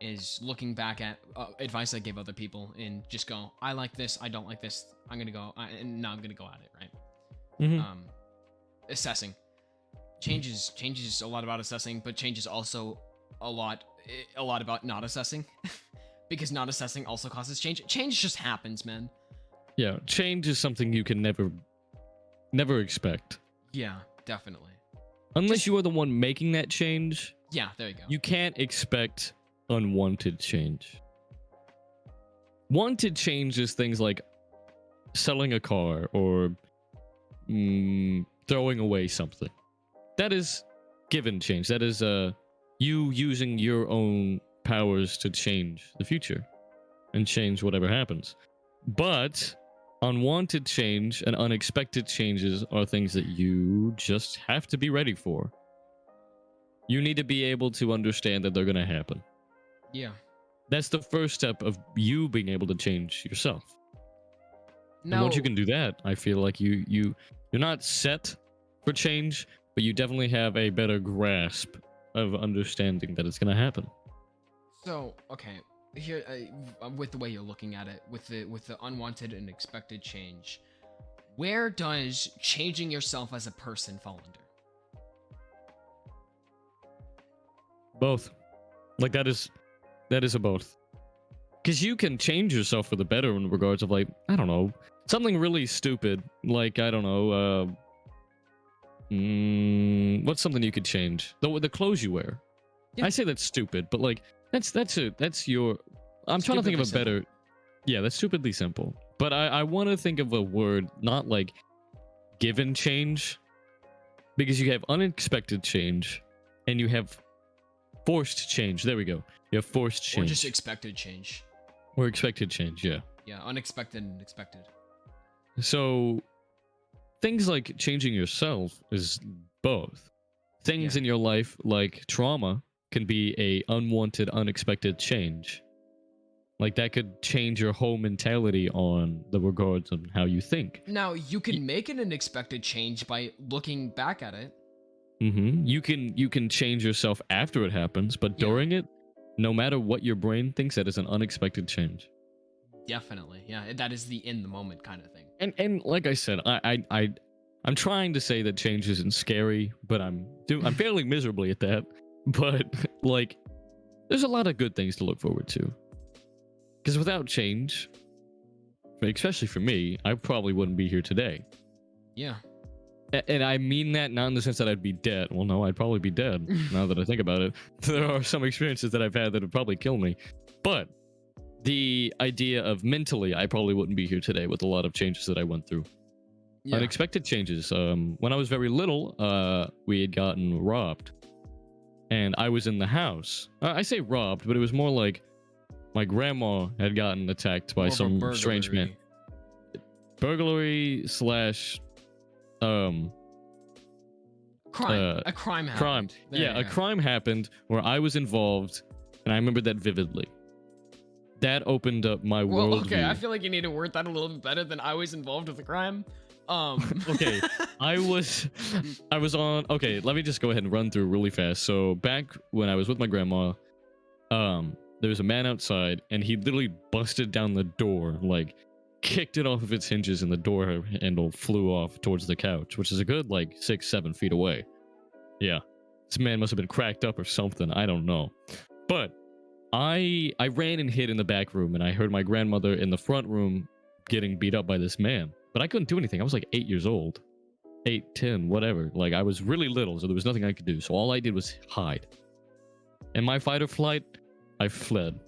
[SPEAKER 2] Is looking back at advice I gave other people and just go, I like this, I don't like this. I'm gonna go, and now I'm gonna go at it, right? Assessing. Change is a lot about assessing, but change is also a lot about not assessing, because not assessing also causes change. Change just happens, man.
[SPEAKER 1] Yeah, change is something you can never expect.
[SPEAKER 2] Yeah, definitely.
[SPEAKER 1] Unless you are the one making that change.
[SPEAKER 2] Yeah, there you go.
[SPEAKER 1] You can't expect unwanted change. Wanted change is things like selling a car or throwing away something. That is given change. That is you using your own powers to change the future and change whatever happens. But unwanted change and unexpected changes are things that you just have to be ready for. You need to be able to understand that they're going to happen.
[SPEAKER 2] Yeah.
[SPEAKER 1] That's the first step of you being able to change yourself.
[SPEAKER 2] No.
[SPEAKER 1] And once you can do that, I feel like you're not set for change, but you definitely have a better grasp of understanding that it's going to happen.
[SPEAKER 2] So, okay, here with the way you're looking at it, with the unwanted and expected change, where does changing yourself as a person fall under?
[SPEAKER 1] Both. Like that is a both. Because you can change yourself for the better in regards of, like, I don't know, something really stupid, like, I don't know, what's something you could change? The clothes you wear. Yeah. I say that's stupid, but like that's your. I'm trying to think of a better. Simple. Yeah, that's stupidly simple. But I want to think of a word, not like given change, because you have unexpected change, and you have forced change. There we go. You have forced change.
[SPEAKER 2] Or just expected change.
[SPEAKER 1] Or expected change. Yeah.
[SPEAKER 2] Yeah, unexpected and expected.
[SPEAKER 1] So. Things like changing yourself is both. Things in your life, like trauma, can be a unwanted, unexpected change. Like that could change your whole mentality on the regards on how you think.
[SPEAKER 2] Now, you can make an unexpected change by looking back at it.
[SPEAKER 1] You can change yourself after it happens, but during it, no matter what your brain thinks, that is an unexpected change.
[SPEAKER 2] Definitely, yeah. That is the in the moment kind of thing.
[SPEAKER 1] And like I said, I'm trying to say that change isn't scary, but I'm failing miserably at that. But like, there's a lot of good things to look forward to. Because without change, especially for me, I probably wouldn't be here today.
[SPEAKER 2] Yeah.
[SPEAKER 1] And I mean that not in the sense that I'd be dead. Well, no, I'd probably be dead now that I think about it. There are some experiences that I've had that would probably kill me. But the idea of mentally, I probably wouldn't be here today with a lot of changes that I went through. Yeah. Unexpected changes. When I was very little, we had gotten robbed. And I was in the house. I say robbed, but it was more like my grandma had gotten attacked by some strange man. Burglary /
[SPEAKER 2] A crime
[SPEAKER 1] crime.
[SPEAKER 2] happened. There
[SPEAKER 1] Yeah,
[SPEAKER 2] you
[SPEAKER 1] a
[SPEAKER 2] go.
[SPEAKER 1] crime happened where I was involved, and I remember that vividly. That opened up my
[SPEAKER 2] Well, okay, I
[SPEAKER 1] worldview.
[SPEAKER 2] feel like you need to word that a little bit better than I was involved with a crime.
[SPEAKER 1] Okay, I was I was on. Okay, let me just go ahead and run through really fast. So back when I was with my grandma, there was a man outside, and he literally busted down the door, like kicked it off of its hinges, and the door handle flew off towards the couch, which is a good like 6-7 feet away. Yeah, this man must have been cracked up or something. I don't know, but I ran and hid in the back room, and I heard my grandmother in the front room getting beat up by this man. But I couldn't do anything. I was like 8 years old, 8, 10, whatever. Like I was really little, so there was nothing I could do. So all I did was hide. In my fight or flight, I fled,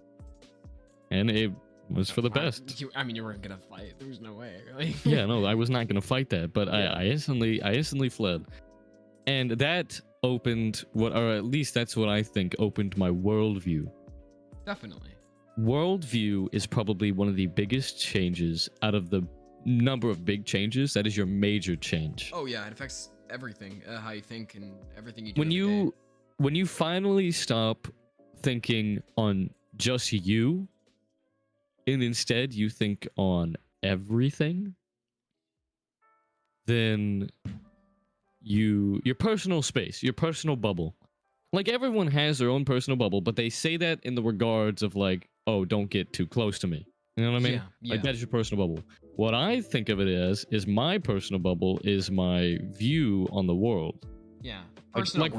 [SPEAKER 1] and it was for the best.
[SPEAKER 2] I mean, you weren't gonna fight. There was no way. Really.
[SPEAKER 1] Yeah, no, I was not gonna fight that, but
[SPEAKER 2] Yeah.
[SPEAKER 1] I instantly fled, and that opened what, or at least that's what I think opened my worldview.
[SPEAKER 2] Definitely.
[SPEAKER 1] Worldview is probably one of the biggest changes out of the number of big changes. That is your major change.
[SPEAKER 2] Oh yeah, it affects everything, how you think and everything you do.
[SPEAKER 1] When you finally stop thinking on just you, and instead you think on everything, then your personal space, your personal bubble. Like everyone has their own personal bubble, but they say that in the regards of like, oh, don't get too close to me. You know what I mean?
[SPEAKER 2] Yeah.
[SPEAKER 1] Like that's your personal bubble. What I think of it as is my personal bubble is my view on the world.
[SPEAKER 2] Yeah.
[SPEAKER 1] Like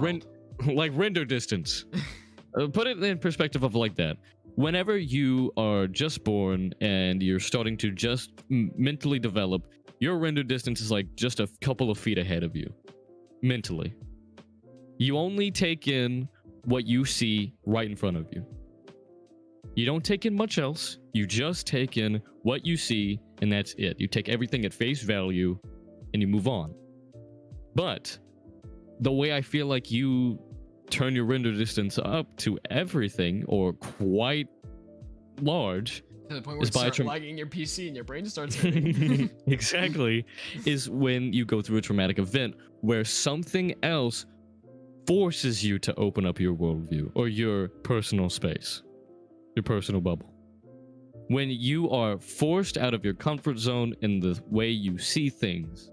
[SPEAKER 1] like render distance. Put it in perspective of like that. Whenever you are just born and you're starting to just mentally develop, your render distance is like just a couple of feet ahead of you, mentally. You only take in what you see right in front of you. You don't take in much else. You just take in what you see, and that's it. You take everything at face value, and you move on. But the way I feel like you turn your render distance up to everything, or quite large,
[SPEAKER 2] to the point where
[SPEAKER 1] is by
[SPEAKER 2] it's lagging your PC and your brain starts hurting.
[SPEAKER 1] exactly, is when you go through a traumatic event where something else forces you to open up your worldview or your personal space, your personal bubble. When you are forced out of your comfort zone in the way you see things,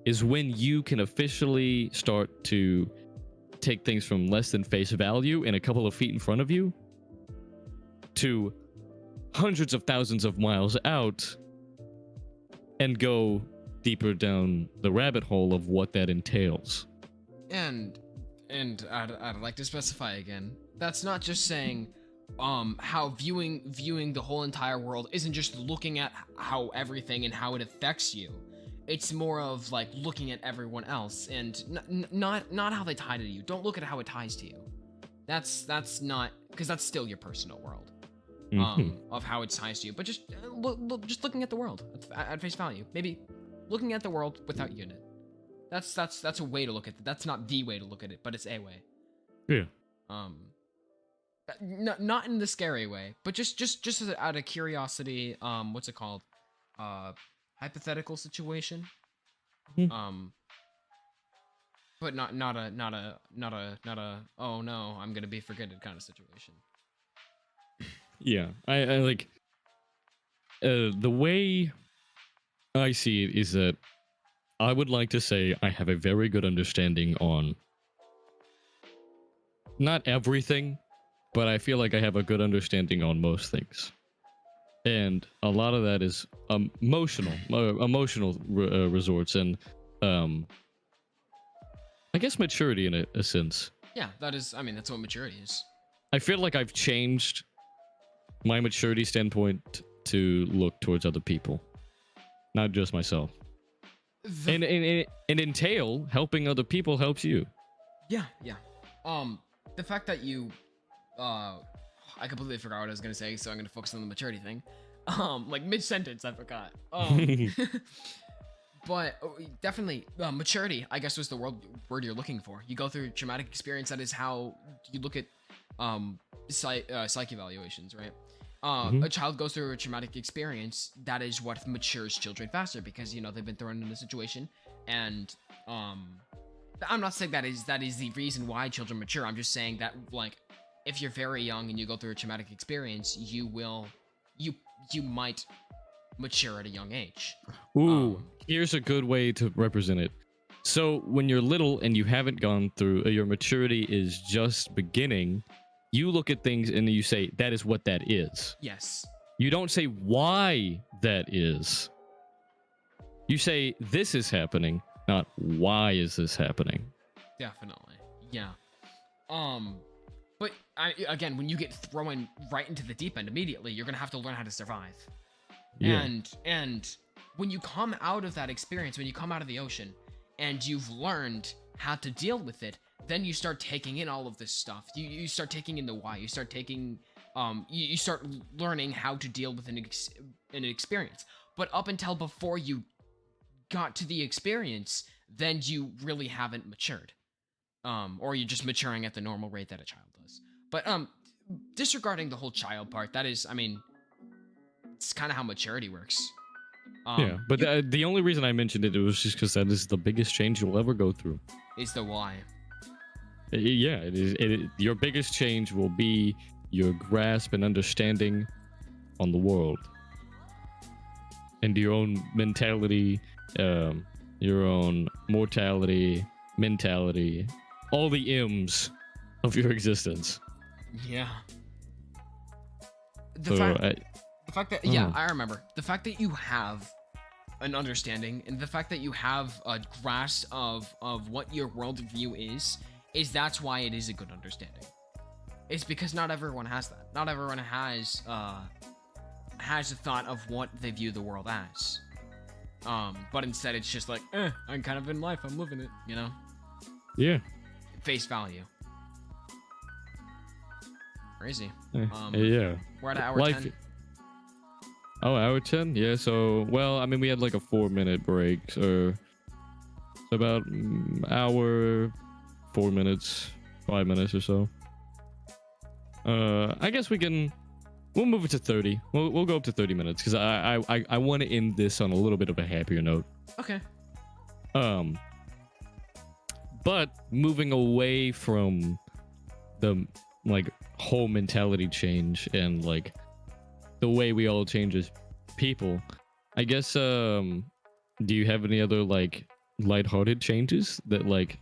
[SPEAKER 1] is when you can officially start to take things from less than face value and a couple of feet in front of you to hundreds of thousands of miles out and go deeper down the rabbit hole of what that entails.
[SPEAKER 2] And I'd like to specify again, that's not just saying how viewing the whole entire world isn't just looking at how everything and how it affects you. It's more of like looking at everyone else and not how they tie to you. Don't look at how it ties to you. That's not, because that's still your personal world of how it ties to you. But just just looking at the world at face value. Maybe looking at the world without unit. That's a way to look at it. That's not the way to look at it, but it's a way.
[SPEAKER 1] Yeah.
[SPEAKER 2] Not in the scary way, but just out of curiosity. What's it called? Hypothetical situation. But not a oh no, I'm gonna be forgotten kind of situation.
[SPEAKER 1] Yeah, I like the way I see it is that I would like to say I have a very good understanding on not everything, but I feel like I have a good understanding on most things. And a lot of that is emotional resorts and I guess maturity in a sense.
[SPEAKER 2] Yeah, that's what maturity is.
[SPEAKER 1] I feel like I've changed my maturity standpoint to look towards other people, not just myself. And entail helping other people helps you.
[SPEAKER 2] Yeah. The fact that you I completely forgot what I was gonna say, so I'm gonna focus on the maturity thing. Like mid-sentence, I forgot. But definitely maturity, I guess, was the word you're looking for. You go through traumatic experience. That is how you look at psych evaluations, right? A child goes through a traumatic experience. That is what matures children faster, because they've been thrown in a situation, and I'm not saying that is the reason why children mature. I'm just saying that, like, if you're very young and you go through a traumatic experience, you might mature at a young age.
[SPEAKER 1] Ooh, here's a good way to represent it. So when you're little and you haven't gone through, your maturity is just beginning, you look at things and you say, that is what that is.
[SPEAKER 2] Yes.
[SPEAKER 1] You don't say why that is. You say, this is happening, not why is this happening.
[SPEAKER 2] Definitely. Yeah. But again, when you get thrown right into the deep end immediately, you're gonna have to learn how to survive.
[SPEAKER 1] Yeah.
[SPEAKER 2] And when you come out of that experience, when you come out of the ocean, and you've learned how to deal with it, then you start taking in all of this stuff. You start taking in the why. You start taking, you start learning how to deal with an experience. But up until before you got to the experience, then you really haven't matured. Or you're just maturing at the normal rate that a child does. But disregarding the whole child part, that is, I mean, it's kind of how maturity works.
[SPEAKER 1] Yeah, but the only reason I mentioned it was just because that is the biggest change you'll ever go through.
[SPEAKER 2] Is the why.
[SPEAKER 1] Yeah, it is. Your biggest change will be your grasp and understanding on the world and your own mentality, your own mortality, mentality, all the M's of your existence.
[SPEAKER 2] Yeah.
[SPEAKER 1] So,
[SPEAKER 2] The fact that, yeah, I remember. The fact that you have an understanding and the fact that you have a grasp of what your worldview is that's why it is a good understanding. It's because not everyone has that. Not everyone has a thought of what they view the world as. But instead it's just like, I'm kind of in life, I'm living it, you know?
[SPEAKER 1] Yeah.
[SPEAKER 2] Face value. Crazy.
[SPEAKER 1] Yeah.
[SPEAKER 2] We're at hour 10.
[SPEAKER 1] Oh, hour 10? Yeah, so, well, I mean, we had like a 4-minute break, so about hour, 4 minutes, 5 minutes or so. I guess we'll move it to 30. We'll go up to 30 minutes, because I want to end this on a little bit of a happier note.
[SPEAKER 2] Okay.
[SPEAKER 1] But moving away from the, like, whole mentality change and, like, the way we all change as people, I guess, do you have any other, like, lighthearted changes that, like,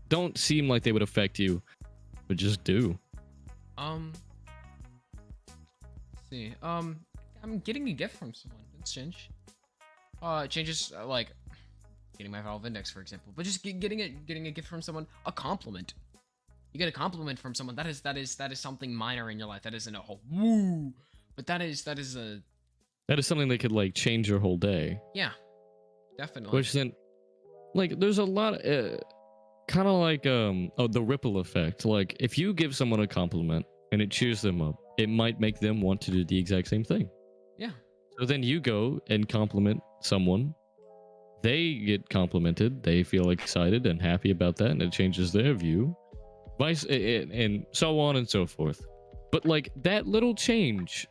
[SPEAKER 1] don't seem like they would affect you, but just do?
[SPEAKER 2] Let's see. I'm getting a gift from someone. It's change. Changes, like, getting my Valve Index, for example. But just getting a gift from someone, a compliment. You get a compliment from someone, that is something minor in your life. That isn't a whole woo. But that is something
[SPEAKER 1] that could, like, change your whole day.
[SPEAKER 2] Yeah, definitely.
[SPEAKER 1] Which then, like, there's a lot, kind of like the ripple effect. Like, if you give someone a compliment and it cheers them up, it might make them want to do the exact same thing.
[SPEAKER 2] Yeah.
[SPEAKER 1] So then you go and compliment someone, they get complimented, they feel excited and happy about that, and it changes their view, vice and so on and so forth. But, like, that little change,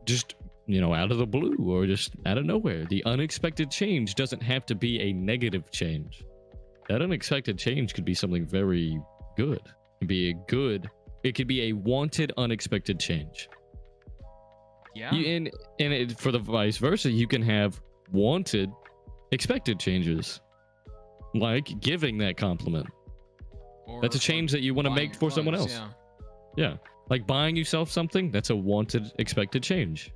[SPEAKER 1] just, you know, out of the blue or just out of nowhere, the unexpected change doesn't have to be a negative change. That unexpected change could be something very good. It could be a wanted unexpected change.
[SPEAKER 2] Yeah.
[SPEAKER 1] For the vice versa, you can have wanted expected changes, like giving that compliment. That's a change that you want to make for someone else. Yeah. Like buying yourself something, that's a wanted, expected change.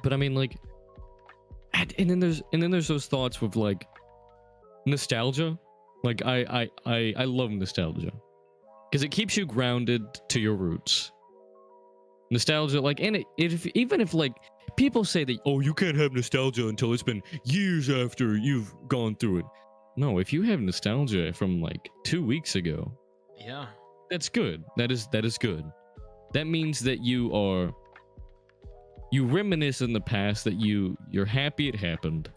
[SPEAKER 1] But I mean, like, and then there's those thoughts with, like, nostalgia. Like, I love nostalgia because it keeps you grounded to your roots. Nostalgia, like, and even if like people say that, oh, you can't have nostalgia until it's been years after you've gone through it. No, if you have nostalgia from like 2 weeks ago,
[SPEAKER 2] yeah,
[SPEAKER 1] that's good. That is good. That means that you reminisce in the past, that you're happy it happened,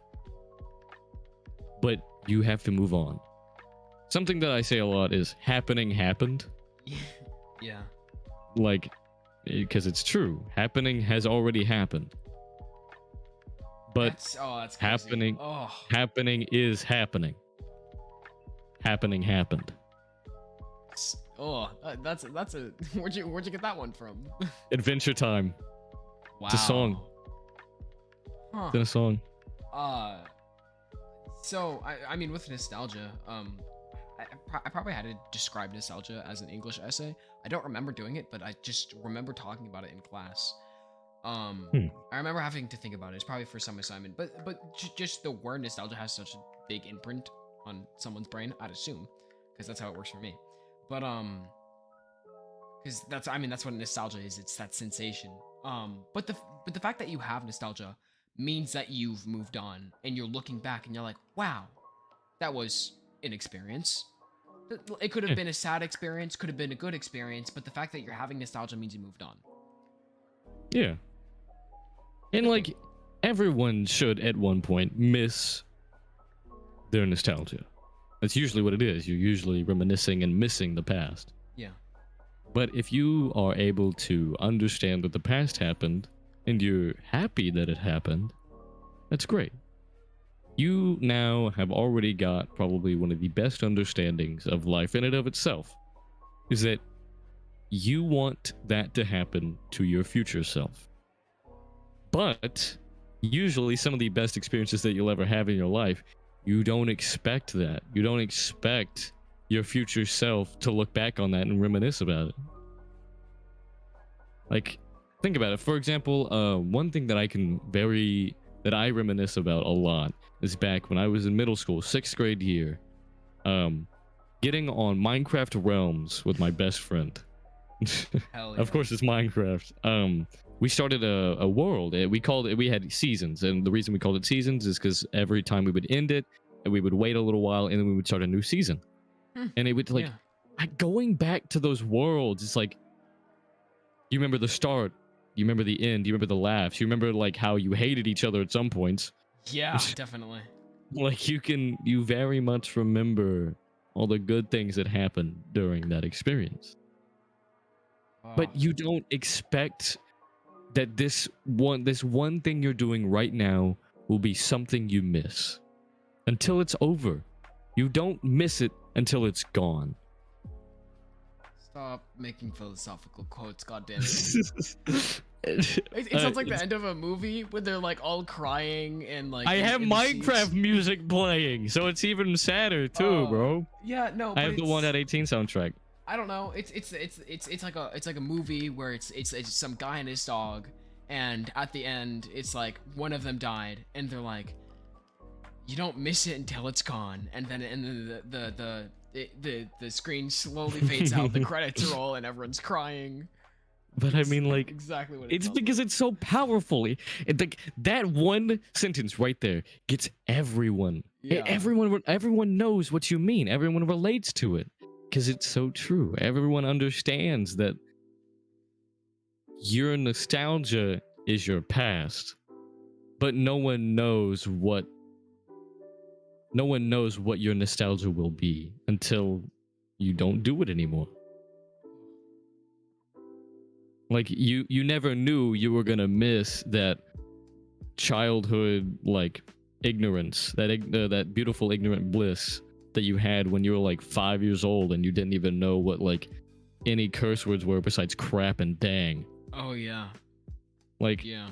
[SPEAKER 1] but you have to move on. Something that I say a lot is happening happened.
[SPEAKER 2] Yeah.
[SPEAKER 1] Like, because it's true. Happening has already happened. But
[SPEAKER 2] that's
[SPEAKER 1] happening is happening. happening happened.
[SPEAKER 2] Oh, that's a where'd you get that one from?
[SPEAKER 1] Adventure Time.
[SPEAKER 2] Wow.
[SPEAKER 1] It's a song.
[SPEAKER 2] Huh.
[SPEAKER 1] It's in a song.
[SPEAKER 2] So I mean, with nostalgia, I probably had to describe nostalgia as an English essay. I don't remember doing it, but I just remember talking about it in class.
[SPEAKER 1] Hmm.
[SPEAKER 2] I remember having to think about it. It's probably for some assignment, but just the word nostalgia has such a big imprint on someone's brain. I'd assume, because that's how it works for me. But because that's what nostalgia is. It's that sensation. But the fact that you have nostalgia means that you've moved on and you're looking back and you're like, wow, that was an experience. It could have
[SPEAKER 1] Yeah.
[SPEAKER 2] been a sad experience, could have been a good experience, but the fact that you're having nostalgia means you moved on.
[SPEAKER 1] Yeah. And like everyone should at one point miss their nostalgia. That's usually what it is. You're usually reminiscing and missing the past.
[SPEAKER 2] Yeah.
[SPEAKER 1] But if you are able to understand that the past happened and you're happy that it happened, that's great. You now have already got probably one of the best understandings of life in and of itself, is that you want that to happen to your future self. But usually some of the best experiences that you'll ever have in your life, you don't expect that. You don't expect your future self to look back on that and reminisce about it. Like, think about it. For example, one thing that I reminisce about a lot is back when I was in middle school, 6th grade year, getting on Minecraft Realms with my best friend.
[SPEAKER 2] Hell yeah.
[SPEAKER 1] Of course, it's Minecraft. We started a world. We had seasons, and the reason we called it seasons is because every time we would end it, and we would wait a little while, and then we would start a new season. And it would going back to those worlds. It's like you remember the start, you remember the end, you remember the laughs, you remember like how you hated each other at some points.
[SPEAKER 2] Yeah, definitely.
[SPEAKER 1] Like you very much remember all the good things that happened during that experience. But you don't expect that this one thing you're doing right now will be something you miss until it's over. You don't miss it until it's gone.
[SPEAKER 2] Stop making philosophical quotes, goddammit. It sounds like the end of a movie where they're like all crying and like.
[SPEAKER 1] I have Minecraft music playing, so it's even sadder too, bro.
[SPEAKER 2] Yeah, no.
[SPEAKER 1] I have the 1.18 soundtrack.
[SPEAKER 2] I don't know. It's like a movie where it's some guy and his dog, and at the end it's like one of them died, and they're like, you don't miss it until it's gone, and then the screen slowly fades out, the credits roll, and everyone's crying.
[SPEAKER 1] But I mean, like,
[SPEAKER 2] exactly what
[SPEAKER 1] it's because it's so powerful. Like that one sentence right there gets everyone.
[SPEAKER 2] Yeah.
[SPEAKER 1] Everyone knows what you mean. Everyone relates to it because it's so true. Everyone understands that your nostalgia is your past, but no one knows what your nostalgia will be until you don't do it anymore. Like you never knew you were gonna miss that childhood like ignorance, that beautiful ignorant bliss that you had when you were like 5 years old and you didn't even know what like any curse words were besides crap and dang.
[SPEAKER 2] Oh yeah.
[SPEAKER 1] Like
[SPEAKER 2] yeah.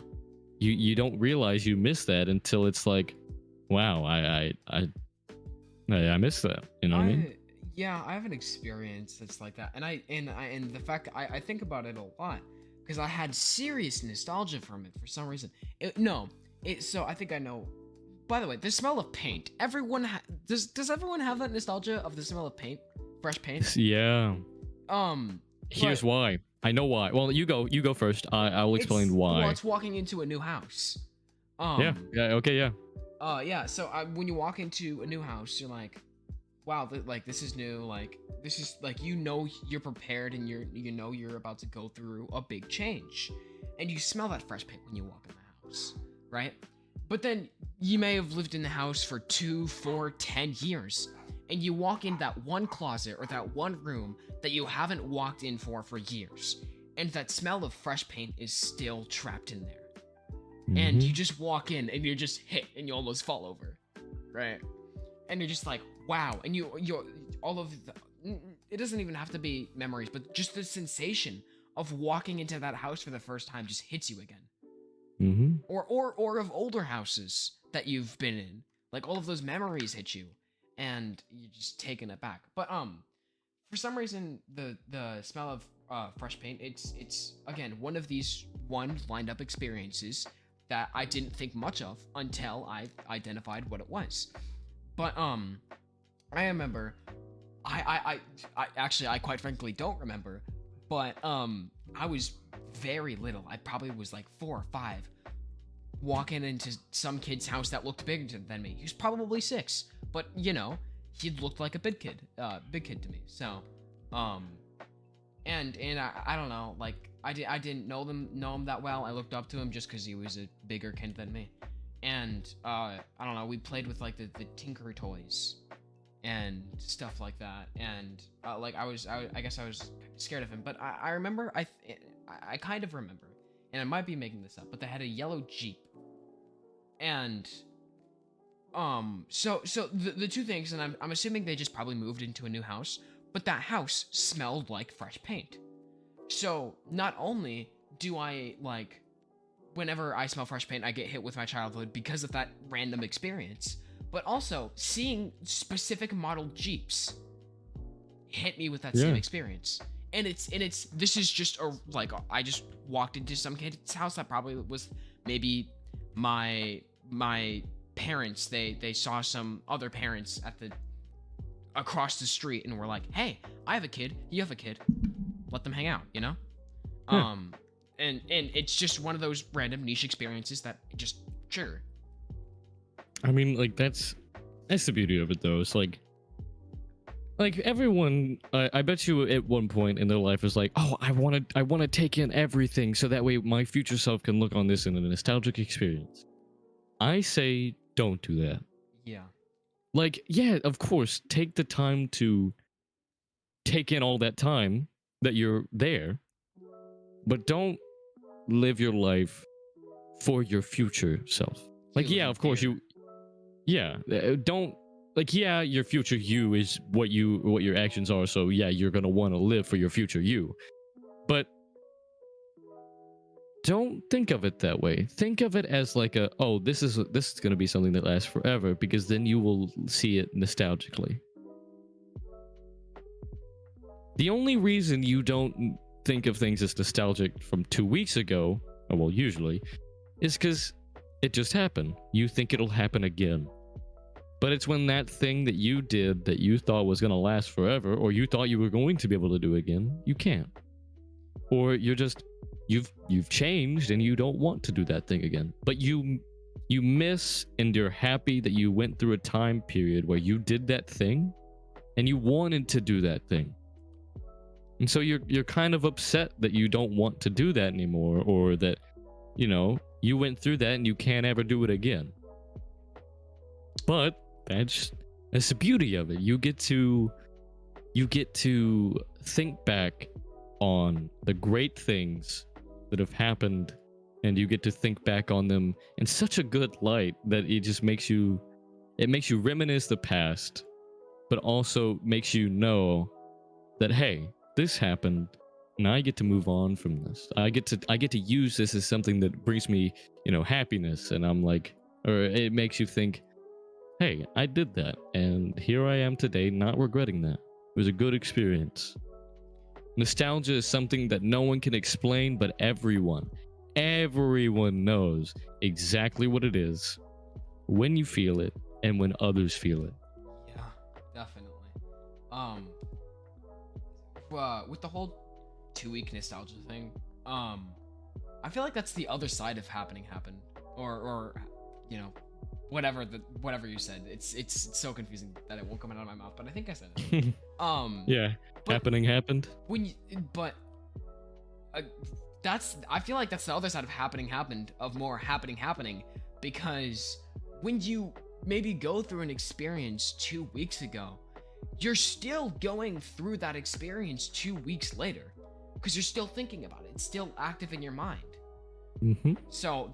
[SPEAKER 1] You don't realize you missed that until it's like, wow, I missed that. You know what I mean?
[SPEAKER 2] Yeah, I have an experience that's like that, and the fact I think about it a lot because I had serious nostalgia from it for some reason. So I think I know. By the way, the smell of paint. Everyone does everyone have that nostalgia of the smell of paint, fresh paint?
[SPEAKER 1] Yeah. Here's why. I know why. Well, you go first. I'll explain why.
[SPEAKER 2] Well, it's walking into a new house.
[SPEAKER 1] Yeah. Okay. Yeah.
[SPEAKER 2] Yeah. So when you walk into a new house, you're like, wow, this is new. Like this is like you're prepared and you're about to go through a big change, and you smell that fresh paint when you walk in the house, right? But then you may have lived in the house for 2, 4, 10 years, and you walk in that one closet or that one room that you haven't walked in for years, and that smell of fresh paint is still trapped in there. And you just walk in and you're just hit and you almost fall over, right? And you're just like, wow. And you all of the, it doesn't even have to be memories, but just the sensation of walking into that house for the first time just hits you again.
[SPEAKER 1] Mm-hmm.
[SPEAKER 2] Or of older houses that you've been in. Like all of those memories hit you and you're just taken aback. But for some reason the smell of fresh paint, it's again one of these lined up experiences that I didn't think much of until I identified what it was. But I remember I actually I quite frankly don't remember, but I was very little. I probably was like 4 or 5, walking into some kid's house that looked bigger than me. He was probably 6, but you know, he looked like a big kid to me. So, and I don't know, like I didn't know him that well. I looked up to him just because he was a bigger kid than me, and I don't know. We played with like the Tinker toys and stuff like that, and like I guess I was scared of him, but I remember I kind of remember, and I might be making this up, but they had a yellow Jeep. And so the two things, and I'm assuming they just probably moved into a new house, but that house smelled like fresh paint. So not only do I like, whenever I smell fresh paint, I get hit with my childhood because of that random experience, but also seeing specific model Jeeps hit me with that same experience. And this is just a, like, I just walked into some kid's house that probably was maybe my parents. They saw some other parents at the across the street and were like, hey, I have a kid, you have a kid, let them hang out, you know?
[SPEAKER 1] Yeah.
[SPEAKER 2] And it's just one of those random niche experiences that just trigger.
[SPEAKER 1] I mean, like that's the beauty of it, though. It's like everyone, I bet you at one point in their life is like, oh, I want to take in everything so that way my future self can look on this in a nostalgic experience. I say don't do that.
[SPEAKER 2] Yeah.
[SPEAKER 1] Like, yeah, of course, take the time to take in all that time that you're there, but don't live your life for your future self. Like, yeah, of course don't, like, yeah, your future you is what your actions are, so yeah, you're gonna want to live for your future you, but don't think of it that way. Think of it as like this is gonna be something that lasts forever, because then you will see it nostalgically. The only reason you don't think of things as nostalgic from 2 weeks ago, well, usually, is because it just happened. You think it'll happen again. But it's when that thing that you did that you thought was going to last forever, or you thought you were going to be able to do again, you can't. Or you're just, you've changed and you don't want to do that thing again. But you miss and you're happy that you went through a time period where you did that thing and you wanted to do that thing. And so you're kind of upset that you don't want to do that anymore, or that, you know, you went through that and you can't ever do it again. But that's the beauty of it. You get to think back on the great things that have happened, and you get to think back on them in such a good light that it just makes you reminisce the past, but also makes you know that, hey, this happened and I get to move on from this. I get to use this as something that brings me, you know, happiness, and I'm like, or it makes you think, hey, I did that and here I am today not regretting that. It was a good experience. Nostalgia is something that no one can explain, but everyone knows exactly what it is when you feel it and when others feel it.
[SPEAKER 2] Yeah, definitely. With the whole 2-week nostalgia thing, I feel like that's the other side of happened, or you know, whatever you said. It's so confusing that it won't come out of my mouth, but I think I said it.
[SPEAKER 1] Yeah, happened.
[SPEAKER 2] When you, but I feel like that's the other side of happened, of more happening, because when you maybe go through an experience 2 weeks ago, you're still going through that experience 2 weeks later, because you're still thinking about it. It's still active in your mind.
[SPEAKER 1] Mm-hmm.
[SPEAKER 2] So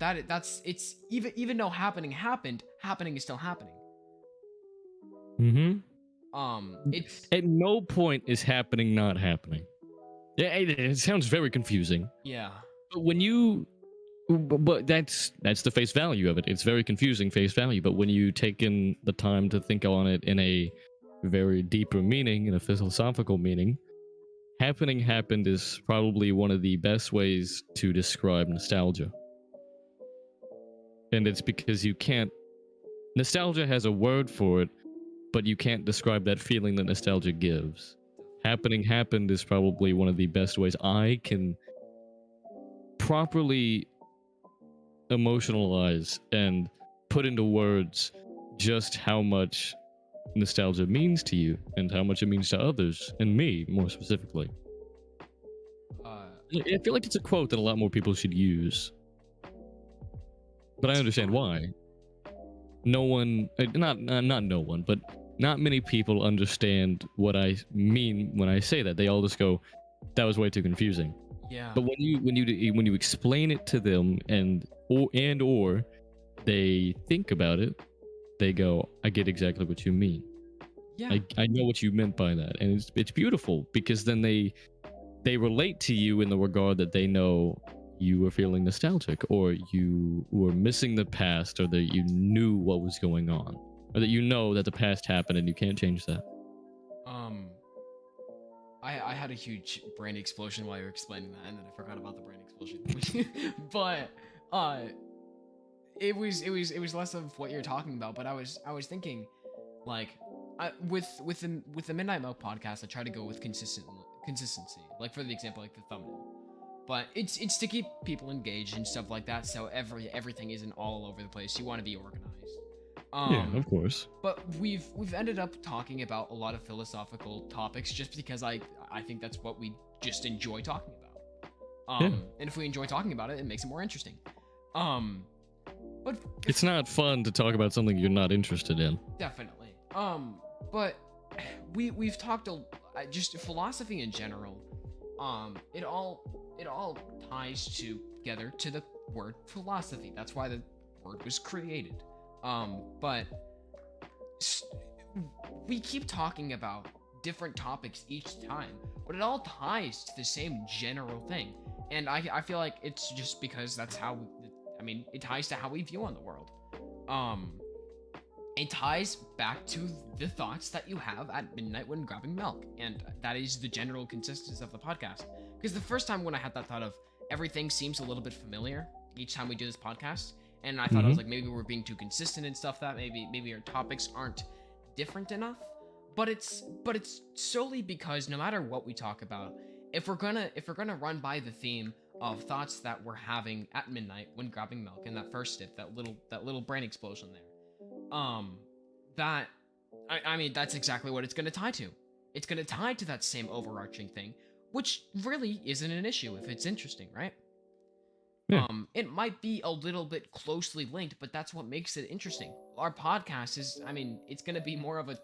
[SPEAKER 2] it's even though happening is still happening.
[SPEAKER 1] Mm-hmm.
[SPEAKER 2] It's
[SPEAKER 1] At no point is happening not happening. Yeah, it sounds very confusing.
[SPEAKER 2] yeah.
[SPEAKER 1] But when you but that's the face value of it. It's very confusing face value, but when you take in the time to think on it in a very deeper meaning, in a philosophical meaning, happening happened is probably one of the best ways to describe nostalgia. And it's because you can't nostalgia has a word for it, but you can't describe that feeling that nostalgia gives. Happening happened is probably one of the best ways I can properly emotionalize and put into words just how much nostalgia means to you and how much it means to others and me more specifically.
[SPEAKER 2] Uh,
[SPEAKER 1] I feel like it's a quote that a lot more people should use, but I understand why. No one, not no one, but not many people understand what I mean when I say that. They all just go, "That was way too confusing."
[SPEAKER 2] yeah.
[SPEAKER 1] But when you explain it to them or they think about it, they go, "I get exactly what you mean.
[SPEAKER 2] Yeah.
[SPEAKER 1] I know what you meant by that," and it's beautiful because then they relate to you in the regard that they know you were feeling nostalgic or you were missing the past or that you knew what was going on or that you know that the past happened and you can't change that.
[SPEAKER 2] Um, I had a huge brain explosion while you were explaining that, and then I forgot about the brain explosion. But uh, it was less of what you're talking about. But I was thinking, like, with the Midnight Milk podcast, I try to go with consistency. Like for the example, like the thumbnail. But it's to keep people engaged and stuff like that. So everything isn't all over the place. You want to be organized.
[SPEAKER 1] Yeah,
[SPEAKER 2] Um,
[SPEAKER 1] of course.
[SPEAKER 2] but we've ended up talking about a lot of philosophical topics just because I think that's what we just enjoy talking about.
[SPEAKER 1] Yeah.
[SPEAKER 2] And if we enjoy talking about it, it makes it more interesting. Um, but
[SPEAKER 1] It's not fun to talk about something you're not interested in.
[SPEAKER 2] definitely. But we've talked just philosophy in general. It all ties together to the word philosophy. That's why the word was created. But s- we keep talking about different topics each time, but it all ties to the same general thing. And I feel like it's just because that's how, I mean, it ties to how we view on the world. Um, it ties back to the thoughts that you have at midnight when grabbing milk. And that is the general consistency of the podcast. Because the first time when I had that thought of everything seems a little bit familiar each time we do this podcast, and I thought I was like, maybe we're being too consistent and stuff, that maybe our topics aren't different enough. But it's solely because no matter what we talk about, if we're gonna run by the theme of thoughts that we're having at midnight when grabbing milk and that first sip, that little brain explosion there, that I mean that's exactly what it's gonna tie to. It's gonna tie to that same overarching thing, which really isn't an issue if it's interesting, right?
[SPEAKER 1] Yeah.
[SPEAKER 2] It might be a little bit closely linked, but that's what makes it interesting. Our podcast is, I mean, it's gonna be more of a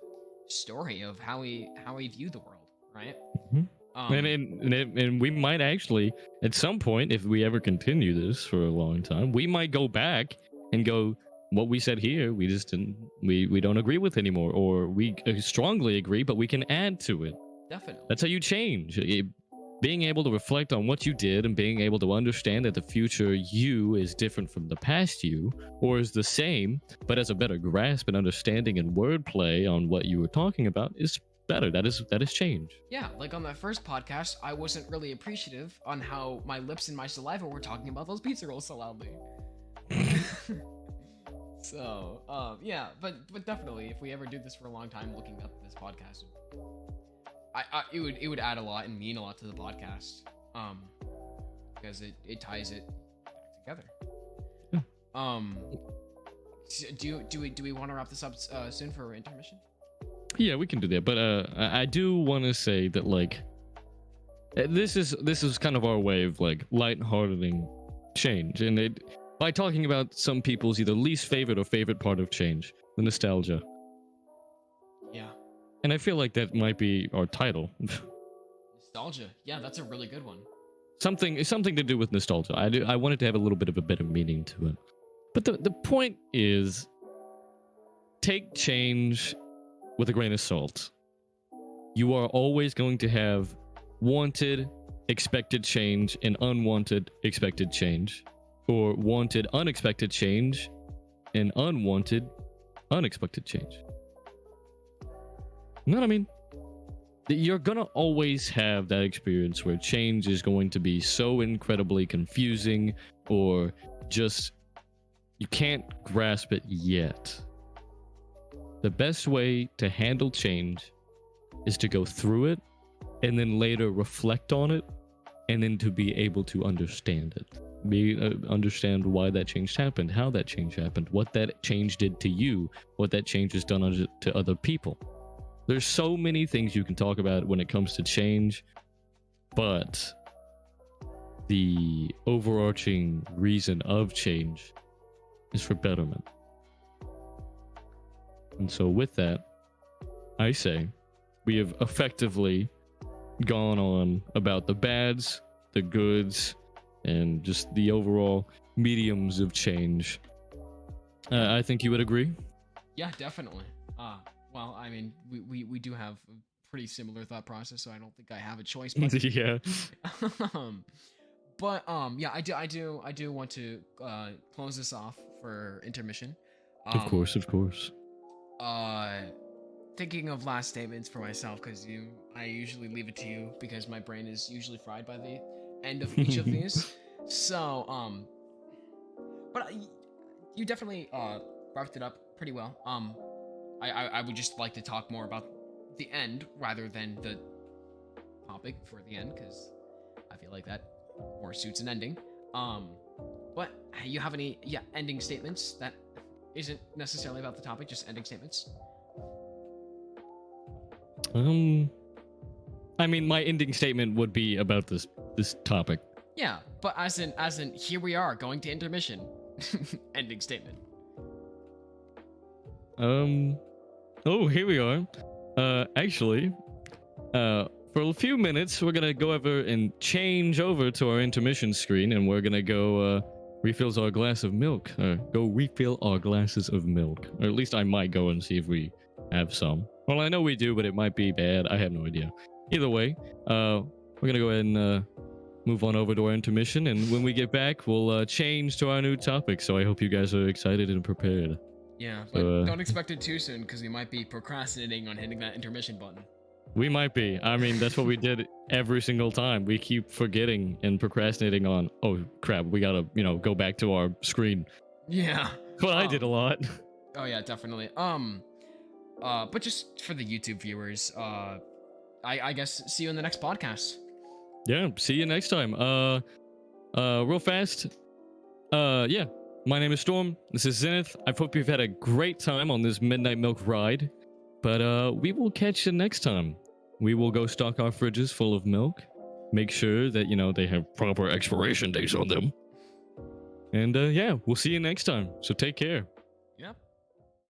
[SPEAKER 2] story of how we view the world, right?
[SPEAKER 1] Mhm.
[SPEAKER 2] Um,
[SPEAKER 1] And we might actually, at some point, if we ever continue this for a long time, we might go back and go, what we said here, we just didn't, we don't agree with anymore, or we strongly agree, but we can add to it.
[SPEAKER 2] definitely.
[SPEAKER 1] That's how you change. Being able to reflect on what you did and being able to understand that the future you is different from the past you, or is the same, but has a better grasp and understanding and wordplay on what you were talking about is better. That is change.
[SPEAKER 2] Yeah, like on that first podcast, I wasn't really appreciative on how my lips and my saliva were talking about those pizza rolls so loudly. So, yeah, but definitely, if we ever do this for a long time, looking up this podcast, it would add a lot and mean a lot to the podcast, because it ties it back together.
[SPEAKER 1] Yeah.
[SPEAKER 2] Do we want to wrap this up soon for intermission?
[SPEAKER 1] Yeah, we can do that. But I do want to say that like this is kind of our way of like lighthearting change, and it by talking about some people's either least favorite or favorite part of change, the nostalgia.
[SPEAKER 2] Yeah.
[SPEAKER 1] And I feel like that might be our title.
[SPEAKER 2] Nostalgia. Yeah, that's a really good one.
[SPEAKER 1] something to do with nostalgia. I wanted to have a little bit of a better meaning to it. But the point is, take change with a grain of salt. you are always going to have wanted expected change and unwanted expected change, or wanted unexpected change and unwanted unexpected change. You know what I mean? You're gonna always have that experience where change is going to be so incredibly confusing, or just you can't grasp it yet. The best way to handle change is to go through it and then later reflect on it, and then to be able to understand it. Understand why that change happened, how that change happened, what that change did to you, what that change has done to other people. There's so many things you can talk about when it comes to change, but the overarching reason of change is for betterment. And so with that, I say we have effectively gone on about the bads, the goods, and just the overall mediums of change. I think you would agree.
[SPEAKER 2] Yeah, definitely. Well, I mean, we do have a pretty similar thought process, so I don't think I have a choice. But
[SPEAKER 1] Yeah.
[SPEAKER 2] Yeah, I do want to close this off for intermission.
[SPEAKER 1] Of course, of course.
[SPEAKER 2] Thinking of last statements for myself, because I usually leave it to you because my brain is usually fried by the end of each of these. So but you definitely wrapped it up pretty well. I would just like to talk more about the end rather than the topic for the end, because I feel like that more suits an ending. But you have any ending statements that isn't necessarily about the topic, just ending statements?
[SPEAKER 1] I mean, my ending statement would be about this topic.
[SPEAKER 2] Yeah, but as in here we are going to intermission. Ending statement.
[SPEAKER 1] Oh, here we are. Actually, for a few minutes, we're gonna go over and change over to our intermission screen, and we're gonna go refills our glass of milk. Go refill our glasses of milk, or at least I might go and see if we have some. Well, I know we do, but it might be bad. I have no idea. Either way, we're gonna go ahead and move on over to our intermission, and when we get back, we'll change to our new topic. So I hope you guys are excited and prepared.
[SPEAKER 2] Yeah, but don't expect it too soon, because we might be procrastinating on hitting that intermission button.
[SPEAKER 1] We might be. I mean, that's what we did every single time. We keep forgetting and procrastinating on, oh crap, we gotta, go back to our screen.
[SPEAKER 2] Yeah.
[SPEAKER 1] Well, I did a lot.
[SPEAKER 2] Oh yeah, definitely. But just for the YouTube viewers, I guess see you in the next podcast.
[SPEAKER 1] Yeah, see you next time. Real fast. Yeah. My name is Storm. This is Zenith. I hope you've had a great time on this Midnight Milk ride. But we will catch you next time. We will go stock our fridges full of milk. Make sure that, they have proper expiration dates on them. And yeah, we'll see you next time. So take care.